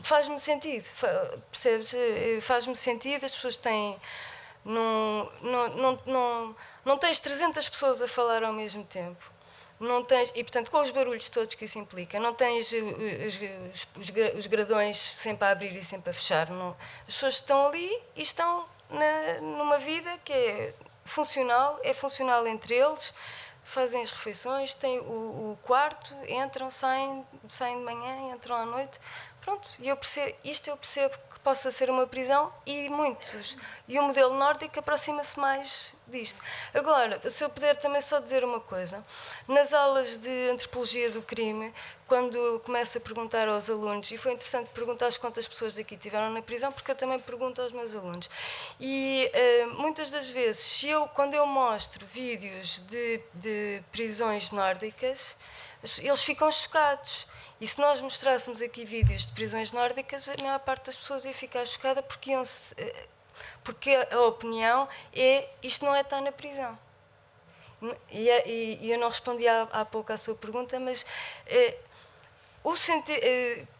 faz-me sentido, percebes? Faz-me sentido, as pessoas têm... Não tens 300 pessoas a falar ao mesmo tempo. Não tens, e, portanto, com os barulhos todos que isso implica, não tens os gradões sempre a abrir e sempre a fechar. Não. As pessoas estão ali e estão numa vida que é funcional entre eles, fazem as refeições, têm o quarto, entram, saem de manhã, entram à noite. Pronto, e eu percebo que possa ser uma prisão e o modelo nórdico aproxima-se mais disto. Agora, se eu puder também só dizer uma coisa, nas aulas de antropologia do crime, quando começo a perguntar aos alunos, e foi interessante perguntar quantas pessoas daqui estiveram na prisão, porque eu também pergunto aos meus alunos, e muitas das vezes, quando eu mostro vídeos de prisões nórdicas, eles ficam chocados. E se nós mostrássemos aqui vídeos de prisões nórdicas, a maior parte das pessoas ia ficar chocada porque a opinião é isto não é estar na prisão. E eu não respondi há pouco à sua pergunta, mas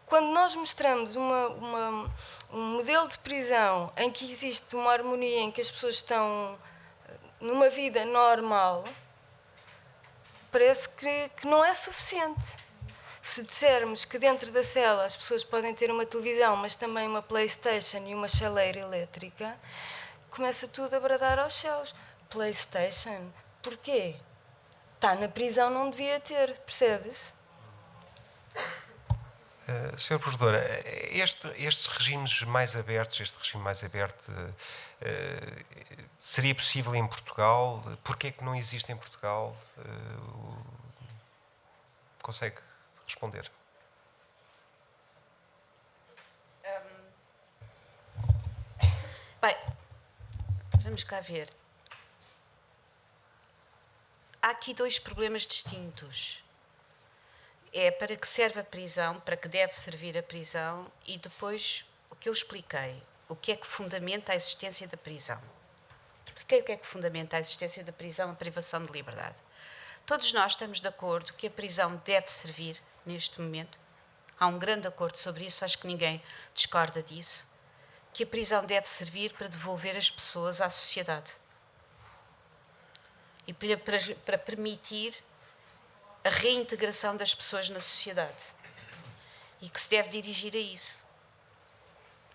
quando nós mostramos um modelo de prisão em que existe uma harmonia, em que as pessoas estão numa vida normal, parece que não é suficiente. Se dissermos que dentro da cela as pessoas podem ter uma televisão, mas também uma PlayStation e uma chaleira elétrica, começa tudo a bradar aos céus. PlayStation? Porquê? Está na prisão, não devia ter, percebes? Sra. Professora, estes regimes mais abertos, este regime mais aberto, seria possível em Portugal? Porquê é que não existe em Portugal? Consegue responder? Bem, vamos cá ver. Há aqui 2 problemas distintos. É para que serve a prisão, para que deve servir a prisão, e depois o que eu expliquei. O que é que fundamenta a existência da prisão? Expliquei o que é que fundamenta a existência da prisão, a privação de liberdade. Todos nós estamos de acordo que a prisão deve servir neste momento. Há um grande acordo sobre isso, acho que ninguém discorda disso. Que a prisão deve servir para devolver as pessoas à sociedade. E para permitir a reintegração das pessoas na sociedade. E que se deve dirigir a isso.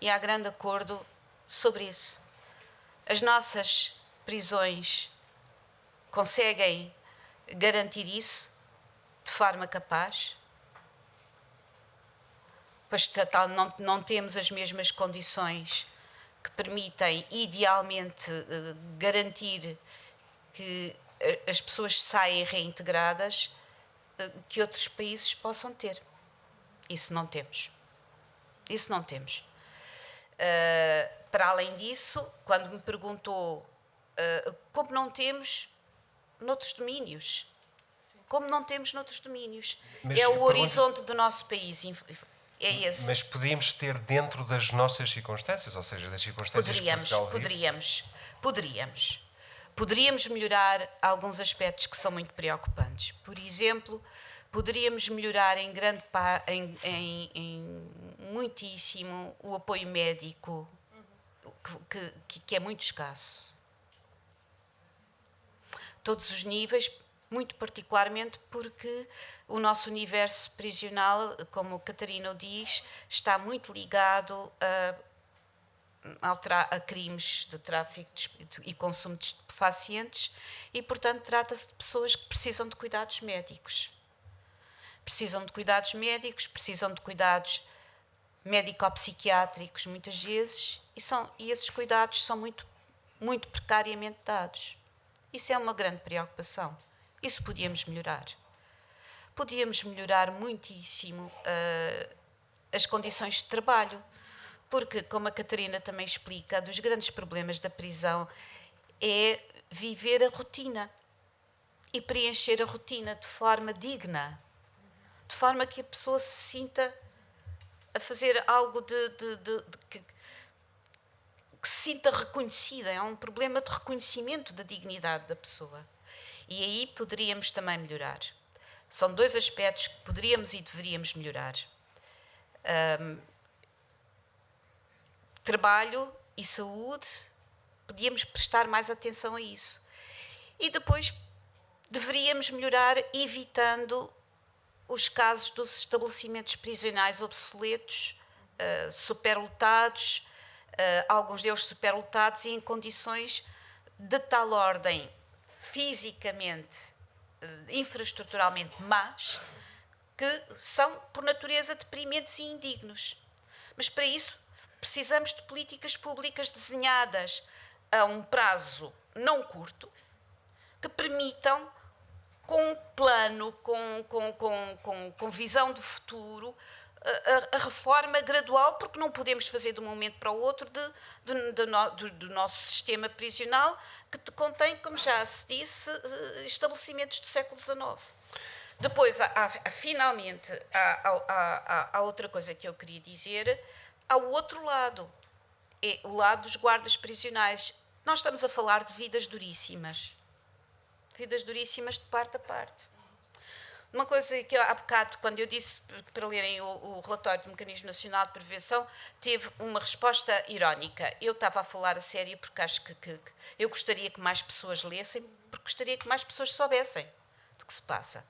E há grande acordo sobre isso. As nossas prisões conseguem garantir isso de forma capaz? Pois não temos as mesmas condições que permitem idealmente garantir que as pessoas saem reintegradas que outros países possam ter. Isso não temos. Isso não temos. Para além disso, quando me perguntou como não temos noutros domínios. Como não temos noutros domínios. Mas é o horizonte do nosso país. É esse. Mas podíamos ter dentro das nossas circunstâncias, ou seja, das circunstâncias que Portugal vive? Poderíamos. Poderíamos melhorar alguns aspectos que são muito preocupantes. Por exemplo, poderíamos melhorar em grande em muitíssimo o apoio médico, que é muito escasso. Todos os níveis, muito particularmente porque o nosso universo prisional, como a Catarina o diz, está muito ligado a crimes de tráfico e consumo de estupefacientes e, portanto, trata-se de pessoas que precisam de cuidados médicos. Precisam de cuidados médicos, precisam de cuidados médico-psiquiátricos, muitas vezes, e esses cuidados são muito precariamente dados. Isso é uma grande preocupação. Isso podíamos melhorar. Podíamos melhorar muitíssimo as condições de trabalho, porque, como a Catarina também explica, dos grandes problemas da prisão é viver a rotina e preencher a rotina de forma digna, de forma que a pessoa se sinta a fazer algo que se sinta reconhecida. É um problema de reconhecimento da dignidade da pessoa. E aí poderíamos também melhorar. São dois aspectos que poderíamos e deveríamos melhorar. Trabalho e saúde, podíamos prestar mais atenção a isso. E depois deveríamos melhorar evitando os casos dos estabelecimentos prisionais obsoletos, superlotados, alguns deles superlotados e em condições de tal ordem fisicamente, infraestruturalmente más, que são, por natureza, deprimentes e indignos. Mas para isso precisamos de políticas públicas desenhadas a um prazo não curto, que permitam, com um plano, com visão de futuro, a reforma gradual, porque não podemos fazer de um momento para o outro do nosso sistema prisional, que contém, como já se disse, estabelecimentos do século XIX. Depois, finalmente, há outra coisa que eu queria dizer, há o outro lado, é o lado dos guardas prisionais. Nós estamos a falar de vidas duríssimas de parte a parte. Uma coisa que há bocado, quando eu disse para lerem o relatório do Mecanismo Nacional de Prevenção, teve uma resposta irónica. Eu estava a falar a sério porque acho que eu gostaria que mais pessoas lessem, porque gostaria que mais pessoas soubessem do que se passa.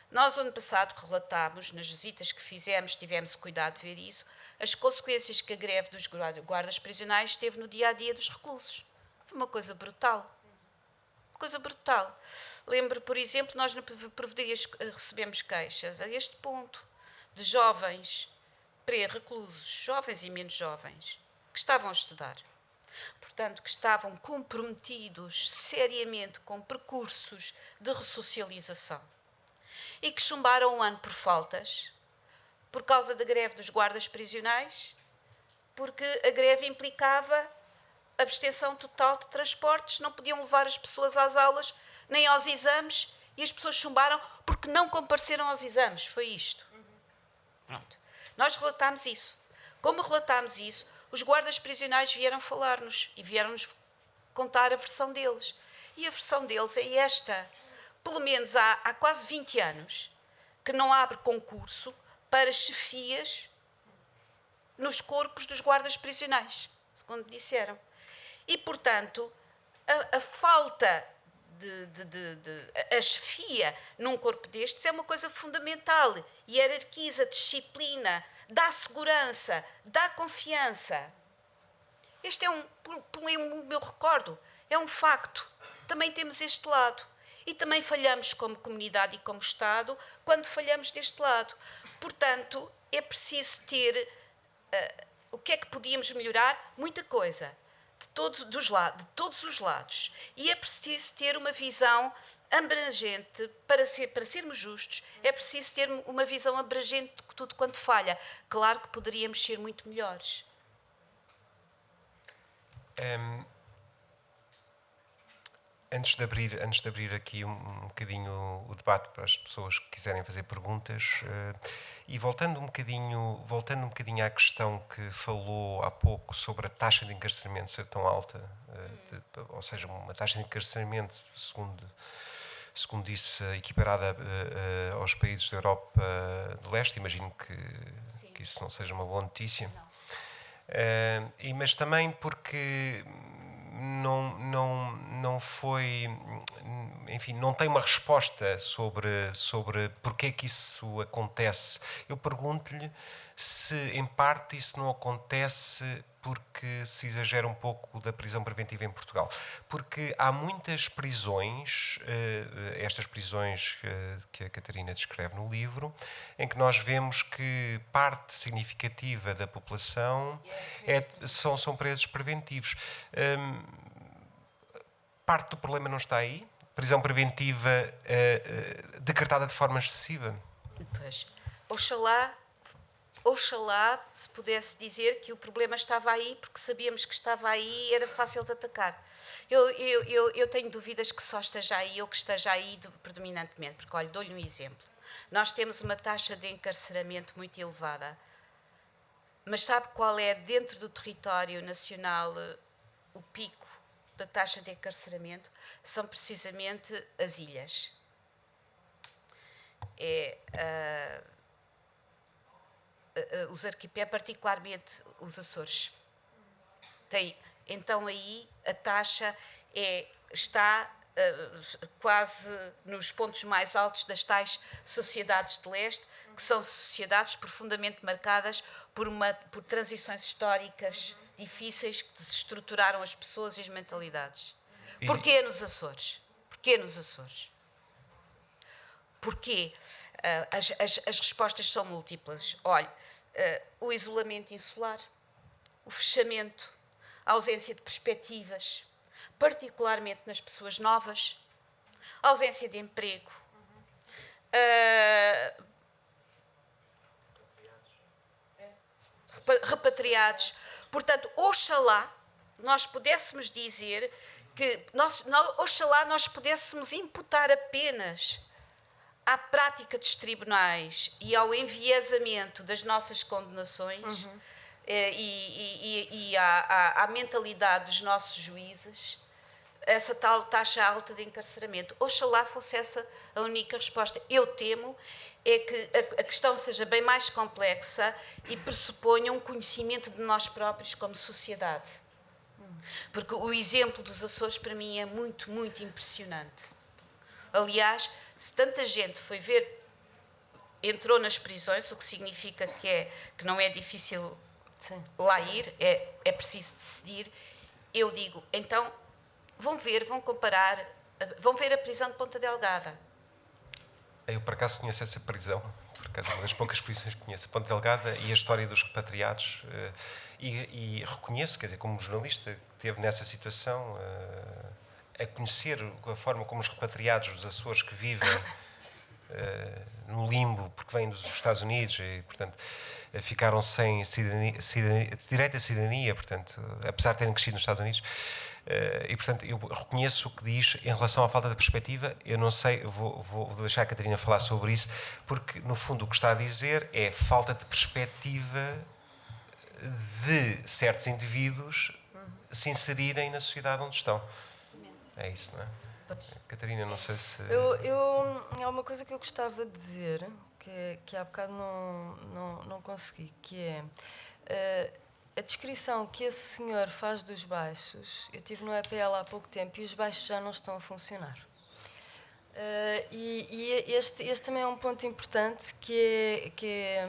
Nós, ano passado, relatámos, nas visitas que fizemos, tivemos o cuidado de ver isso, as consequências que a greve dos guardas prisionais teve no dia-a-dia dos reclusos. Foi uma coisa brutal. Coisa brutal. Lembro, por exemplo, nós na Provedorias recebemos queixas a este ponto de jovens pré-reclusos, jovens e menos jovens, que estavam a estudar. Portanto, que estavam comprometidos seriamente com percursos de ressocialização e que chumbaram um ano por faltas, por causa da greve dos guardas prisionais, porque a greve implicava abstenção total de transportes, não podiam levar as pessoas às aulas nem aos exames e as pessoas chumbaram porque não compareceram aos exames. Foi isto. Pronto. Nós relatámos isso. Como relatámos isso, os guardas prisionais vieram falar-nos e vieram-nos contar a versão deles. E a versão deles é esta. Pelo menos há quase 20 anos que não abre concurso para chefias nos corpos dos guardas prisionais, segundo disseram. E, portanto, a falta a chefia num corpo destes é uma coisa fundamental. Hierarquiza, disciplina, dá segurança, dá confiança. Este é o meu recordo, é um facto. Também temos este lado. E também falhamos como comunidade e como Estado quando falhamos deste lado. Portanto, é preciso ter... o que é que podíamos melhorar? Muita coisa. De todos os lados. E é preciso ter uma visão abrangente, para sermos justos, é preciso ter uma visão abrangente de tudo quanto falha. Claro que poderíamos ser muito melhores. Antes de abrir aqui um bocadinho o debate para as pessoas que quiserem fazer perguntas, e voltando um bocadinho à questão que falou há pouco sobre a taxa de encarceramento ser tão alta, ou seja, uma taxa de encarceramento, segundo disse, equiparada aos países da Europa de Leste, imagino que isso não seja uma boa notícia. Mas também porque não foi, enfim, não tem uma resposta sobre porque é que isso acontece. Eu pergunto-lhe se, em parte, isso não acontece porque se exagera um pouco da prisão preventiva em Portugal. Porque há muitas prisões, estas prisões que a Catarina descreve no livro, em que nós vemos que parte significativa da população são presos preventivos. Parte do problema não está aí? Prisão preventiva decretada de forma excessiva? Pois, oxalá se pudesse dizer que o problema estava aí, porque sabíamos que estava aí e era fácil de atacar. Eu tenho dúvidas que só esteja aí ou que esteja aí predominantemente, porque, olha, dou-lhe um exemplo. Nós temos uma taxa de encarceramento muito elevada, mas sabe qual é, dentro do território nacional, o pico da taxa de encarceramento? São precisamente as ilhas. Os arquipélagos, particularmente os Açores. Então aí a taxa está quase nos pontos mais altos das tais sociedades de leste, que são sociedades profundamente marcadas por transições históricas difíceis que desestruturaram as pessoas e as mentalidades. Porquê nos Açores? Porquê nos Açores? Porquê? As respostas são múltiplas. Olha, o isolamento insular, o fechamento, a ausência de perspectivas, particularmente nas pessoas novas, a ausência de emprego, repatriados. Portanto, oxalá nós pudéssemos dizer que, oxalá nós pudéssemos imputar apenas à prática dos tribunais e ao enviesamento das nossas condenações e à mentalidade dos nossos juízes essa tal taxa alta de encarceramento. Oxalá fosse essa a única resposta. Eu temo é que a questão seja bem mais complexa e pressuponha um conhecimento de nós próprios como sociedade. Porque o exemplo dos Açores para mim é muito, muito impressionante. Aliás, se tanta gente foi ver, entrou nas prisões, o que significa que não é difícil lá ir, é preciso decidir, eu digo, então vão comparar, vão ver a prisão de Ponta Delgada. Eu, por acaso, conheço essa prisão. Por acaso, é uma das poucas prisões que conheço. A Ponta Delgada e a história dos repatriados. E reconheço, quer dizer, como jornalista que esteve nessa situação, a conhecer a forma como os repatriados dos Açores que vivem no limbo, porque vêm dos Estados Unidos e, portanto, ficaram sem direito à cidadania, portanto, apesar de terem crescido nos Estados Unidos. E, portanto, eu reconheço o que diz em relação à falta de perspectiva. Eu não sei, vou deixar a Catarina falar sobre isso, porque, no fundo, o que está a dizer é falta de perspectiva de certos indivíduos se inserirem na sociedade onde estão. É isso, não é? Catarina, não sei se... Há uma coisa que eu gostava de dizer, que há bocado não consegui, que é... a descrição que esse senhor faz dos baixos, eu estive no EPL há pouco tempo e os baixos já não estão a funcionar. Este também é um ponto importante, que é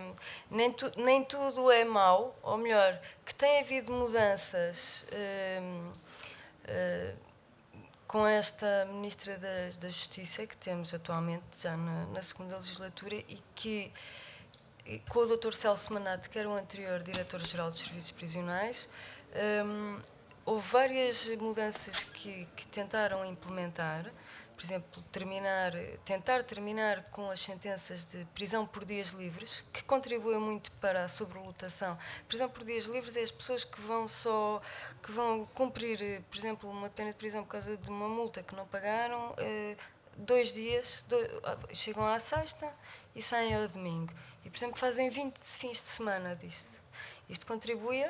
nem tudo é mau, ou melhor, que tem havido mudanças com esta Ministra da Justiça que temos atualmente, já na segunda legislatura, e que com o Dr. Celso Manate, que era o anterior Diretor-Geral dos Serviços Prisionais, houve várias mudanças que tentaram implementar, por exemplo, tentar terminar com as sentenças de prisão por dias livres, que contribuem muito para a sobrelotação. Prisão por dias livres é as pessoas que vão cumprir, por exemplo, uma pena de prisão por causa de uma multa que não pagaram, 2 dias, chegam à sexta e saem ao domingo. E, por exemplo, fazem 20 fins de semana disto. Isto contribui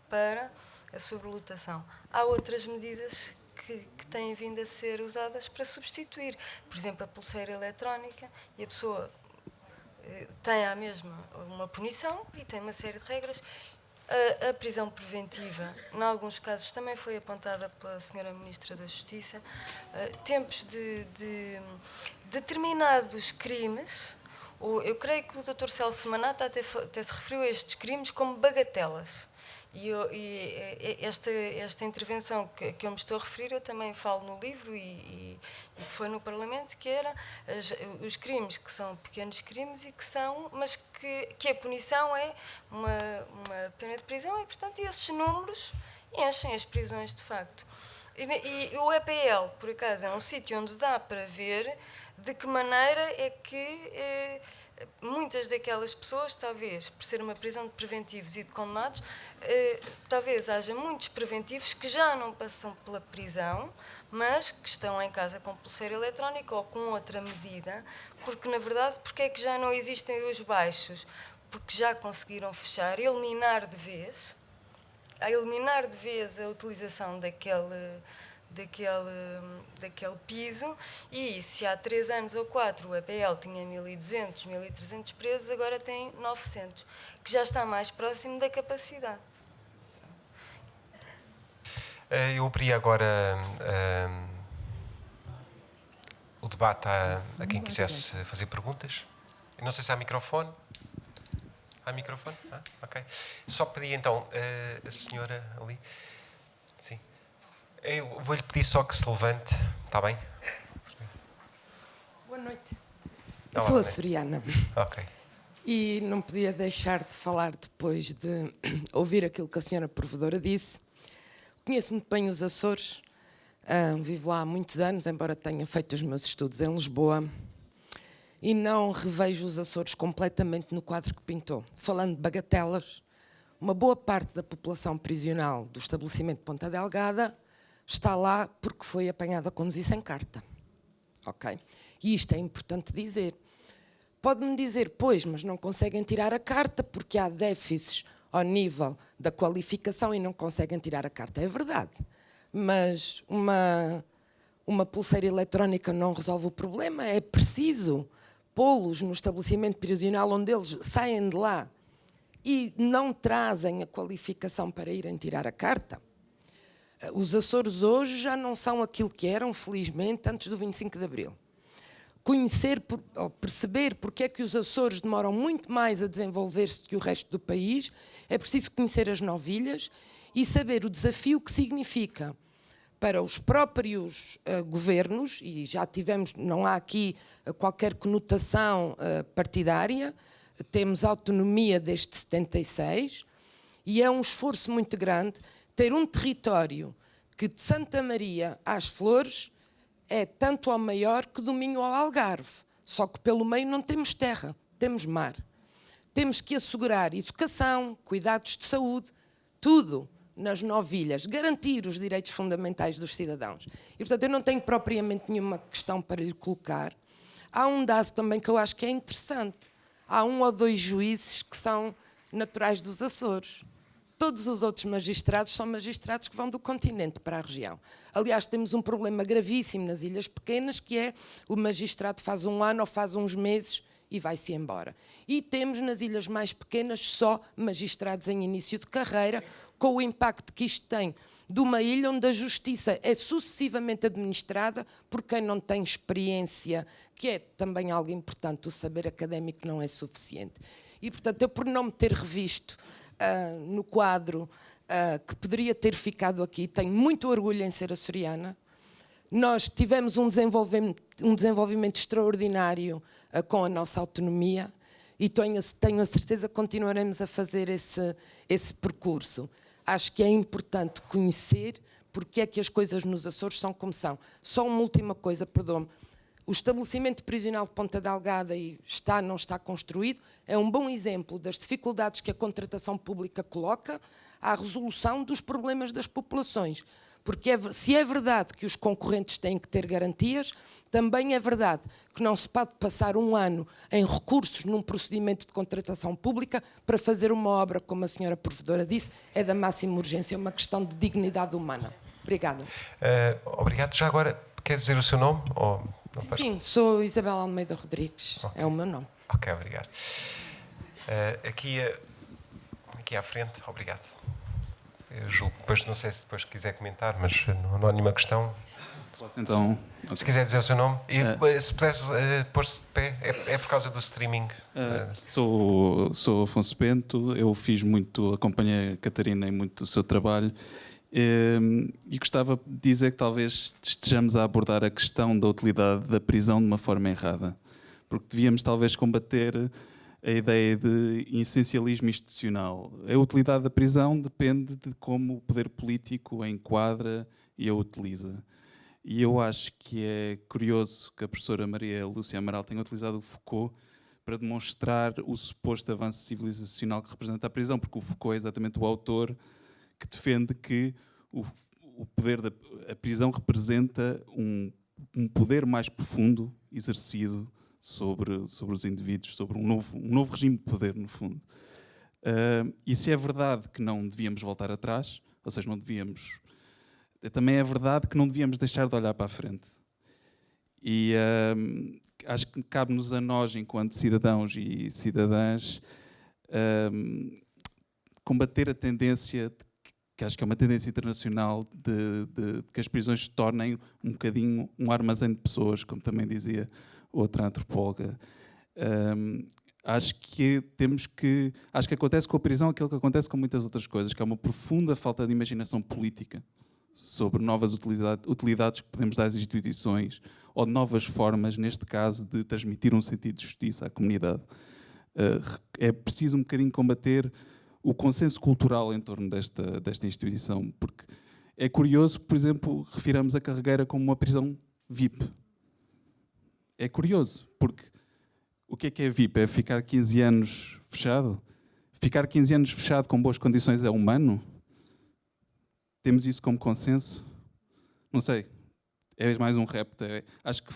para a sobrelotação. Há outras medidas que têm vindo a ser usadas para substituir. Por exemplo, a pulseira eletrónica, e a pessoa tem à mesma uma punição e tem uma série de regras. A prisão preventiva, em alguns casos, também foi apontada pela Sra. Ministra da Justiça. Tempos de determinados crimes, eu creio que o Dr. Celso Manata até se referiu a estes crimes como bagatelas. E esta intervenção que eu me estou a referir, eu também falo no livro e que foi no Parlamento, que era os crimes que são pequenos crimes e mas que a punição é uma pena de prisão, e portanto esses números enchem as prisões de facto. E o EPL, por acaso, é um sítio onde dá para ver de que maneira é que muitas daquelas pessoas, talvez por ser uma prisão de preventivos e de condenados, talvez haja muitos preventivos que já não passam pela prisão, mas que estão em casa com pulseira eletrónica ou com outra medida, porque na verdade, porque é que já não existem os baixos? Porque já conseguiram fechar, eliminar de vez a utilização daquele piso, e se há 3 anos ou 4 o EPL tinha 1.200, 1.300 presos, agora tem 900, que já está mais próximo da capacidade. Eu abri agora o debate a quem quisesse fazer perguntas. Eu não sei se há microfone. Há microfone? Ok. Só pedi então a senhora ali. Sim. Eu vou-lhe pedir só que se levante, está bem? Boa noite. Eu sou açoriana. Ok. E não podia deixar de falar depois de ouvir aquilo que a senhora provedora disse. Conheço muito bem os Açores, vivo lá há muitos anos, embora tenha feito os meus estudos em Lisboa, e não revejo os Açores completamente no quadro que pintou. Falando de bagatelas, uma boa parte da população prisional do estabelecimento de Ponta Delgada está lá porque foi apanhada a conduzir sem carta. Ok? E isto é importante dizer. Pode-me dizer, pois, mas não conseguem tirar a carta porque há déficits ao nível da qualificação e não conseguem tirar a carta. É verdade. Mas uma pulseira eletrónica não resolve o problema. É preciso pô-los no estabelecimento prisional onde eles saem de lá e não trazem a qualificação para irem tirar a carta. Os Açores hoje já não são aquilo que eram, felizmente, antes do 25 de Abril. Conhecer, ou perceber porque é que os Açores demoram muito mais a desenvolver-se do que o resto do país, é preciso conhecer as novilhas e saber o desafio que significa para os próprios governos, e já tivemos, não há aqui qualquer conotação partidária, temos autonomia desde 76, e é um esforço muito grande ter um território que de Santa Maria às Flores é tanto ao Maior que do Minho ao Algarve, só que pelo meio não temos terra, temos mar. Temos que assegurar educação, cuidados de saúde, tudo nas novilhas, garantir os direitos fundamentais dos cidadãos. E, portanto, eu não tenho propriamente nenhuma questão para lhe colocar. Há um dado também que eu acho que é interessante. Há 1 ou 2 juízes que são naturais dos Açores. Todos os outros magistrados são magistrados que vão do continente para a região. Aliás, temos um problema gravíssimo nas ilhas pequenas, que é o magistrado faz 1 ano ou faz uns meses e vai-se embora. E temos nas ilhas mais pequenas só magistrados em início de carreira, com o impacto que isto tem de uma ilha onde a justiça é sucessivamente administrada por quem não tem experiência, que é também algo importante, o saber académico não é suficiente. E, portanto, eu por não me ter revisto no quadro que poderia ter ficado aqui, tenho muito orgulho em ser açoriana. Nós tivemos um desenvolvimento extraordinário com a nossa autonomia e tenho a certeza que continuaremos a fazer esse percurso. Acho que é importante conhecer, porque é que as coisas nos Açores são como são. Só uma última coisa, perdoa-me. O estabelecimento prisional de Ponta Delgada não está construído, é um bom exemplo das dificuldades que a contratação pública coloca à resolução dos problemas das populações. Porque se é verdade que os concorrentes têm que ter garantias, também é verdade que não se pode passar um ano em recursos num procedimento de contratação pública para fazer uma obra, como a senhora provedora disse, é da máxima urgência, é uma questão de dignidade humana. Obrigada. Obrigado. Já agora, quer dizer o seu nome? Sim, sou Isabel Almeida Rodrigues, é o meu nome. Ok, obrigado. Aqui à frente, obrigado. Eu julgo, depois, não sei se depois quiser comentar, mas não há nenhuma questão. Então, se quiser dizer o seu nome, e se pudesse pôr-se de pé, é por causa do streaming. Sou Afonso Bento, eu acompanhei a Catarina em muito do seu trabalho e gostava de dizer que talvez estejamos a abordar a questão da utilidade da prisão de uma forma errada, porque devíamos talvez combater a ideia de essencialismo institucional. A utilidade da prisão depende de como o poder político a enquadra e a utiliza. E eu acho que é curioso que a professora Maria Lúcia Amaral tenha utilizado o Foucault para demonstrar o suposto avanço civilizacional que representa a prisão, porque o Foucault é exatamente o autor que defende que o poder da prisão representa um poder mais profundo exercido sobre os indivíduos, sobre um novo regime de poder, no fundo. E se é verdade que não devíamos voltar atrás, ou seja, também é verdade que não devíamos deixar de olhar para a frente. E acho que cabe-nos a nós, enquanto cidadãos e cidadãs, combater a tendência, que acho que é uma tendência internacional, de que as prisões se tornem um bocadinho um armazém de pessoas, como também dizia outra antropóloga. Acho que acontece com a prisão aquilo que acontece com muitas outras coisas, que é uma profunda falta de imaginação política sobre novas utilidades que podemos dar às instituições ou de novas formas, neste caso, de transmitir um sentido de justiça à comunidade. É preciso um bocadinho combater o consenso cultural em torno desta instituição, porque é curioso, por exemplo, refiramos a Carregueira como uma prisão VIP. É curioso, porque o que é VIP? É ficar 15 anos fechado? Ficar 15 anos fechado com boas condições é humano? Temos isso como consenso? Não sei. É mais um repto. Acho que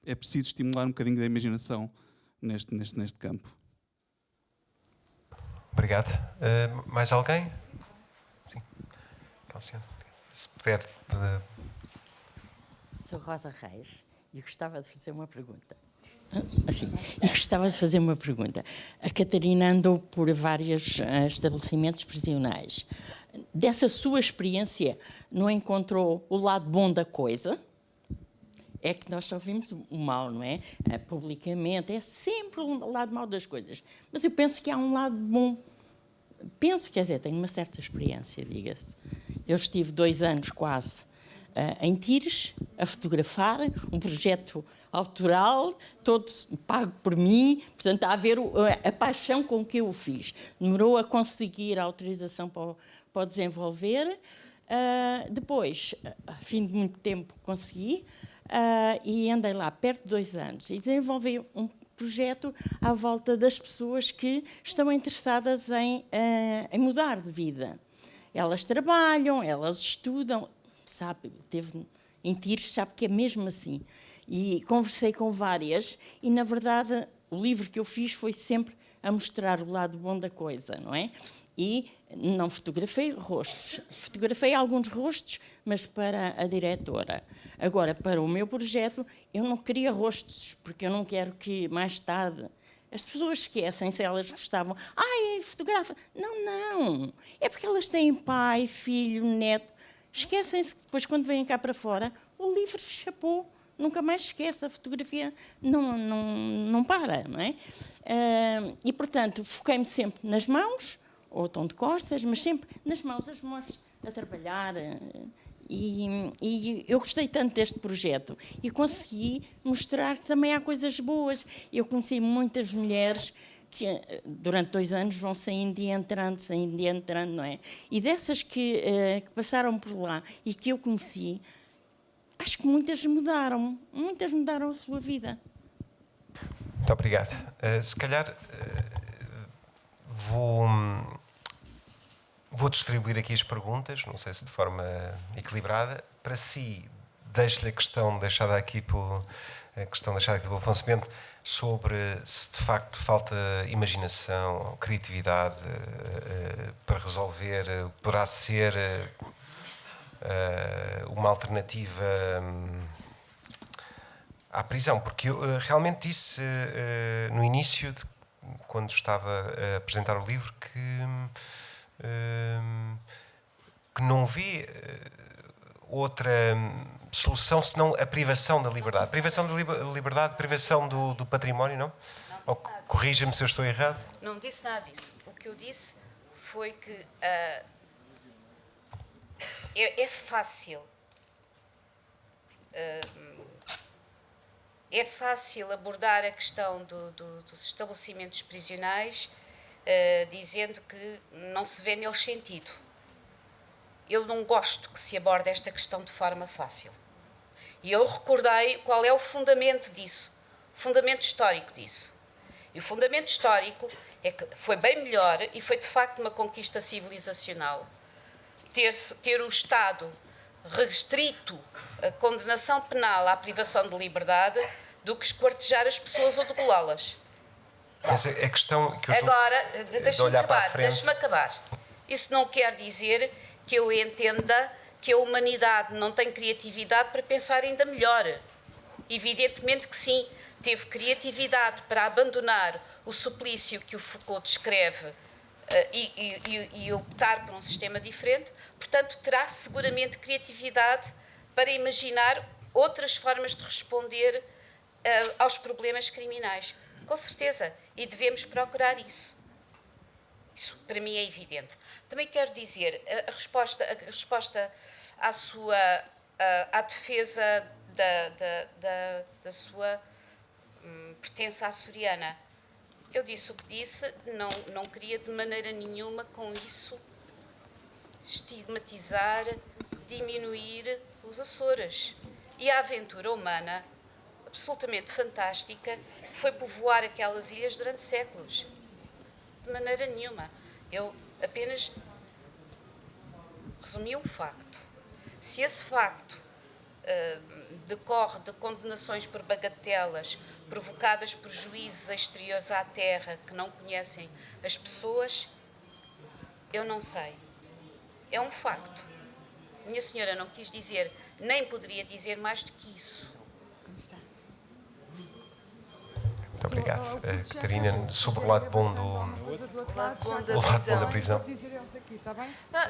é preciso estimular um bocadinho da imaginação neste campo. Obrigado. Mais alguém? Sim. Então, senhor, se puder. Sou Rosa Reis e gostava de fazer uma pergunta. A Catarina andou por vários estabelecimentos prisionais. Dessa sua experiência, não encontrou o lado bom da coisa? É que nós só vimos o mal, não é? Publicamente, é sempre o lado mau das coisas. Mas eu penso que há um lado bom. Tenho uma certa experiência, diga-se. Eu estive 2 anos quase em Tires, a fotografar, um projeto autoral, todo pago por mim, portanto, a ver a paixão com que eu o fiz. Demorou a conseguir a autorização para desenvolver. Depois, a fim de muito tempo, consegui, e andei lá perto de 2 anos e desenvolvi um projeto à volta das pessoas que estão interessadas em mudar de vida. Elas trabalham, elas estudam, sabe, teve em Tires, sabe que é mesmo assim. E conversei com várias e, na verdade, o livro que eu fiz foi sempre a mostrar o lado bom da coisa, não é? E não fotografei rostos. Fotografei alguns rostos, mas para a diretora. Agora, para o meu projeto, eu não queria rostos, porque eu não quero que, mais tarde, as pessoas esquecem se elas gostavam. Fotografa. Não. É porque elas têm pai, filho, neto. Esquecem-se que depois, quando vêm cá para fora, o livro chapou. Nunca mais esquece, a fotografia não para, não é? E, portanto, foquei-me sempre nas mãos, ou estão de costas, mas sempre nas mãos, as mãos a trabalhar. E eu gostei tanto deste projeto e consegui mostrar que também há coisas boas. Eu conheci muitas mulheres durante 2 anos vão saindo e entrando, não é? E dessas que passaram por lá e que eu conheci, acho que muitas mudaram a sua vida. Muito obrigado. Se calhar vou distribuir aqui as perguntas, não sei se de forma equilibrada. Para si, deixo-lhe a questão deixada aqui pelo Afonso Bento, sobre se de facto falta imaginação, criatividade para resolver, poderá ser uma alternativa à prisão, porque eu realmente disse no início, quando estava a apresentar o livro, que não vi outra solução senão a privação da liberdade. Privação da liberdade, privação do património, não? Ou corrija-me se eu estou errado. Não disse nada disso. O que eu disse foi que é fácil. É fácil abordar a questão dos estabelecimentos prisionais dizendo que não se vê neles sentido. Eu não gosto que se aborde esta questão de forma fácil. E eu recordei qual é o fundamento disso, o fundamento histórico disso. E o fundamento histórico é que foi bem melhor, e foi de facto uma conquista civilizacional, ter o Estado restrito a condenação penal à privação de liberdade do que esquartejar as pessoas ou degolá-las. Essa é a questão que eu Agora, deixa-me deixa-me acabar. Isso não quer dizer que eu entenda que a humanidade não tem criatividade para pensar ainda melhor. Evidentemente que sim, teve criatividade para abandonar o suplício que o Foucault descreve e optar por um sistema diferente. Portanto, terá seguramente criatividade para imaginar outras formas de responder aos problemas criminais. Com certeza. E devemos procurar isso. Isso, para mim, é evidente. Também quero dizer, a resposta à defesa da sua pertença açoriana. Eu disse o que disse, não queria de maneira nenhuma com isso estigmatizar, diminuir os Açores. E a aventura humana, absolutamente fantástica, foi povoar aquelas ilhas durante séculos. De maneira nenhuma. Eu apenas resumi um facto. Se esse facto decorre de condenações por bagatelas provocadas por juízes exteriores à terra que não conhecem as pessoas, eu não sei. É um facto. Minha senhora não quis dizer, nem poderia dizer mais do que isso. Muito obrigado. Catarina, sobre o lado bom da prisão. Não,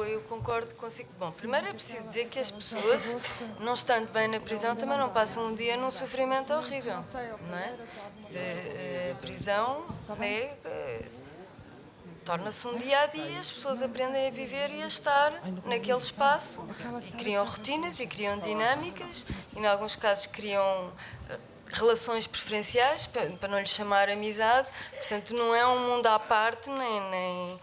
eu concordo consigo. Bom, primeiro é preciso dizer que as pessoas, não estando bem na prisão, também não passam um dia num sofrimento horrível, não é? A prisão torna-se um dia-a-dia, as pessoas aprendem a viver e a estar naquele espaço e criam rotinas e criam dinâmicas e, em alguns casos, criam relações preferenciais, para não lhe chamar amizade. Portanto, não é um mundo à parte, nem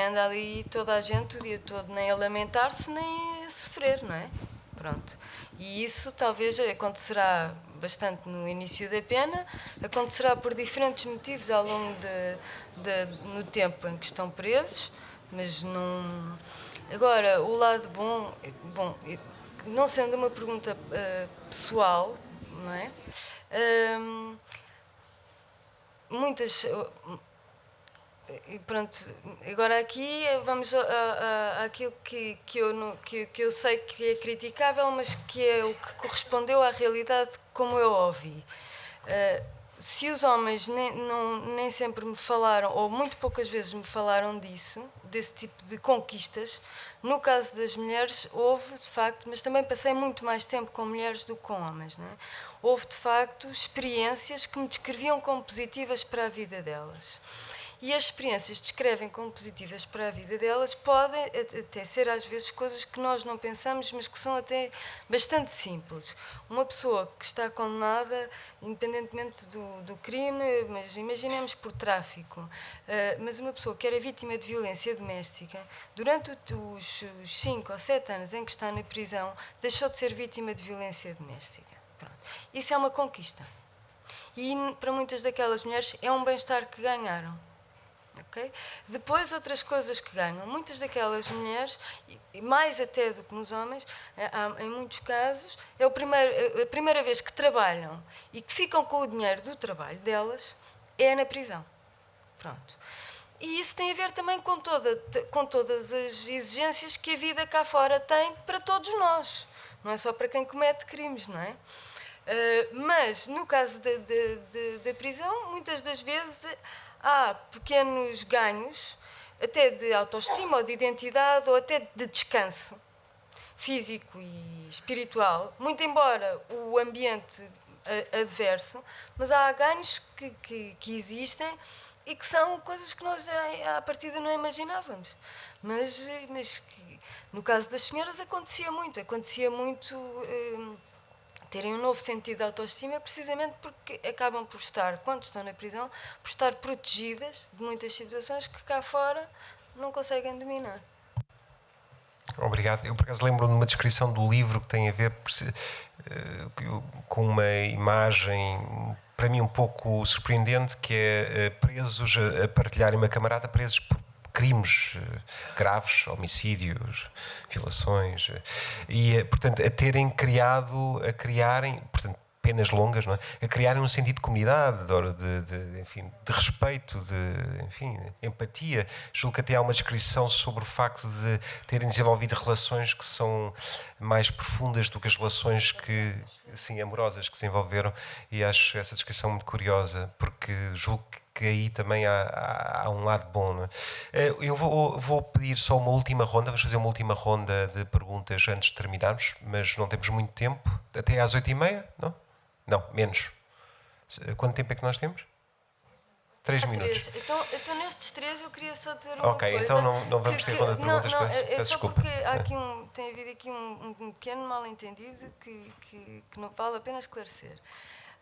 anda ali toda a gente o dia todo nem a lamentar-se, nem a sofrer, não é? Pronto. E isso talvez acontecerá bastante no início da pena, acontecerá por diferentes motivos ao longo no tempo em que estão presos, mas não... Agora, o lado bom, não sendo uma pergunta pessoal, não é? Muitas... E pronto, agora aqui vamos àquilo que eu sei que é criticável, mas que é o que correspondeu à realidade como eu ouvi. Se os homens nem sempre me falaram, ou muito poucas vezes me falaram desse tipo de conquistas, no caso das mulheres houve, de facto, mas também passei muito mais tempo com mulheres do que com homens, não é? Houve, de facto, experiências que me descreviam como positivas para a vida delas. E as experiências que descrevem como positivas para a vida delas podem até ser às vezes coisas que nós não pensamos, mas que são até bastante simples. Uma pessoa que está condenada, independentemente do crime, mas imaginemos por tráfico, mas uma pessoa que era vítima de violência doméstica, durante os 5 ou 7 anos em que está na prisão, deixou de ser vítima de violência doméstica. Pronto. Isso é uma conquista. E para muitas daquelas mulheres é um bem-estar que ganharam. Okay? Depois, outras coisas que ganham. Muitas daquelas mulheres, mais até do que nos homens, em muitos casos, é a primeira vez que trabalham e que ficam com o dinheiro do trabalho delas é na prisão. Pronto. E isso tem a ver também com todas as exigências que a vida cá fora tem para todos nós. Não é só para quem comete crimes, não é? Mas, no caso da prisão, muitas das vezes há pequenos ganhos, até de autoestima, ou de identidade, ou até de descanso físico e espiritual, muito embora o ambiente adverso, mas há ganhos que existem e que são coisas que nós à partida não imaginávamos. Mas que, no caso das senhoras, acontecia muito terem um novo sentido de autoestima, precisamente porque acabam por estar, quando estão na prisão, por estar protegidas de muitas situações que cá fora não conseguem dominar. Obrigado. Eu, por acaso, lembro-me de uma descrição do livro que tem a ver com uma imagem, para mim, um pouco surpreendente, que é presos a partilharem uma camarada, presos por crimes graves, homicídios, violações, e, portanto, a criarem, portanto, penas longas, não é? A criarem um sentido de comunidade, de respeito, de empatia. Julgo que até há uma descrição sobre o facto de terem desenvolvido relações que são mais profundas do que as relações amorosas que se envolveram, e acho essa descrição muito curiosa, porque julgo que aí também há um lado bom, não é? Eu vou pedir só uma última ronda, vamos fazer uma última ronda de perguntas antes de terminarmos, mas não temos muito tempo, até às 8h30, não? Não, menos. Quanto tempo é que nós temos? 3 minutos. Então, nestes 3 eu queria só dizer uma coisa. Ok, então não vamos ter ronda de perguntas. É só desculpa. porque tem havido aqui um pequeno mal-entendido que não vale a pena esclarecer.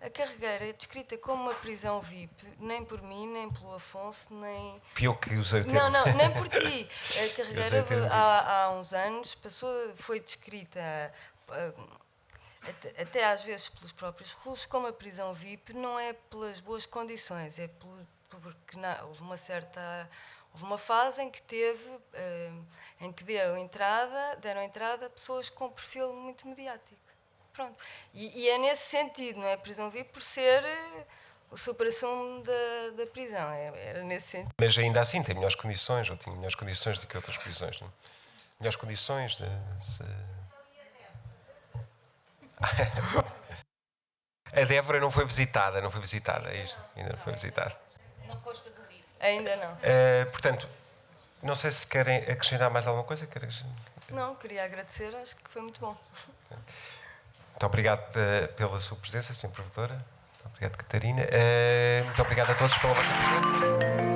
A Carregueira é descrita como uma prisão VIP, nem por mim, nem pelo Afonso, nem... Fui eu que usei o termo. Não, nem por ti. A Carregueira há uns anos foi descrita... até às vezes pelos próprios russos, como a prisão VIP, não é pelas boas condições, é porque houve uma fase em que deram entrada a pessoas com perfil muito mediático. Pronto. E é nesse sentido, não é? A prisão VIP por ser o supra-sumo da prisão, era nesse sentido. Mas ainda assim tem melhores condições, ou tinha melhores condições do que outras prisões, não? Melhores condições A Débora não foi visitada, é isto, ainda não foi visitada. Não consta do livro. Ainda não. Portanto, não sei se querem acrescentar mais alguma coisa. Não, queria agradecer, acho que foi muito bom. Muito obrigado pela sua presença, Sra. Provedora. Muito obrigado, Catarina. Muito obrigado a todos pela vossa presença.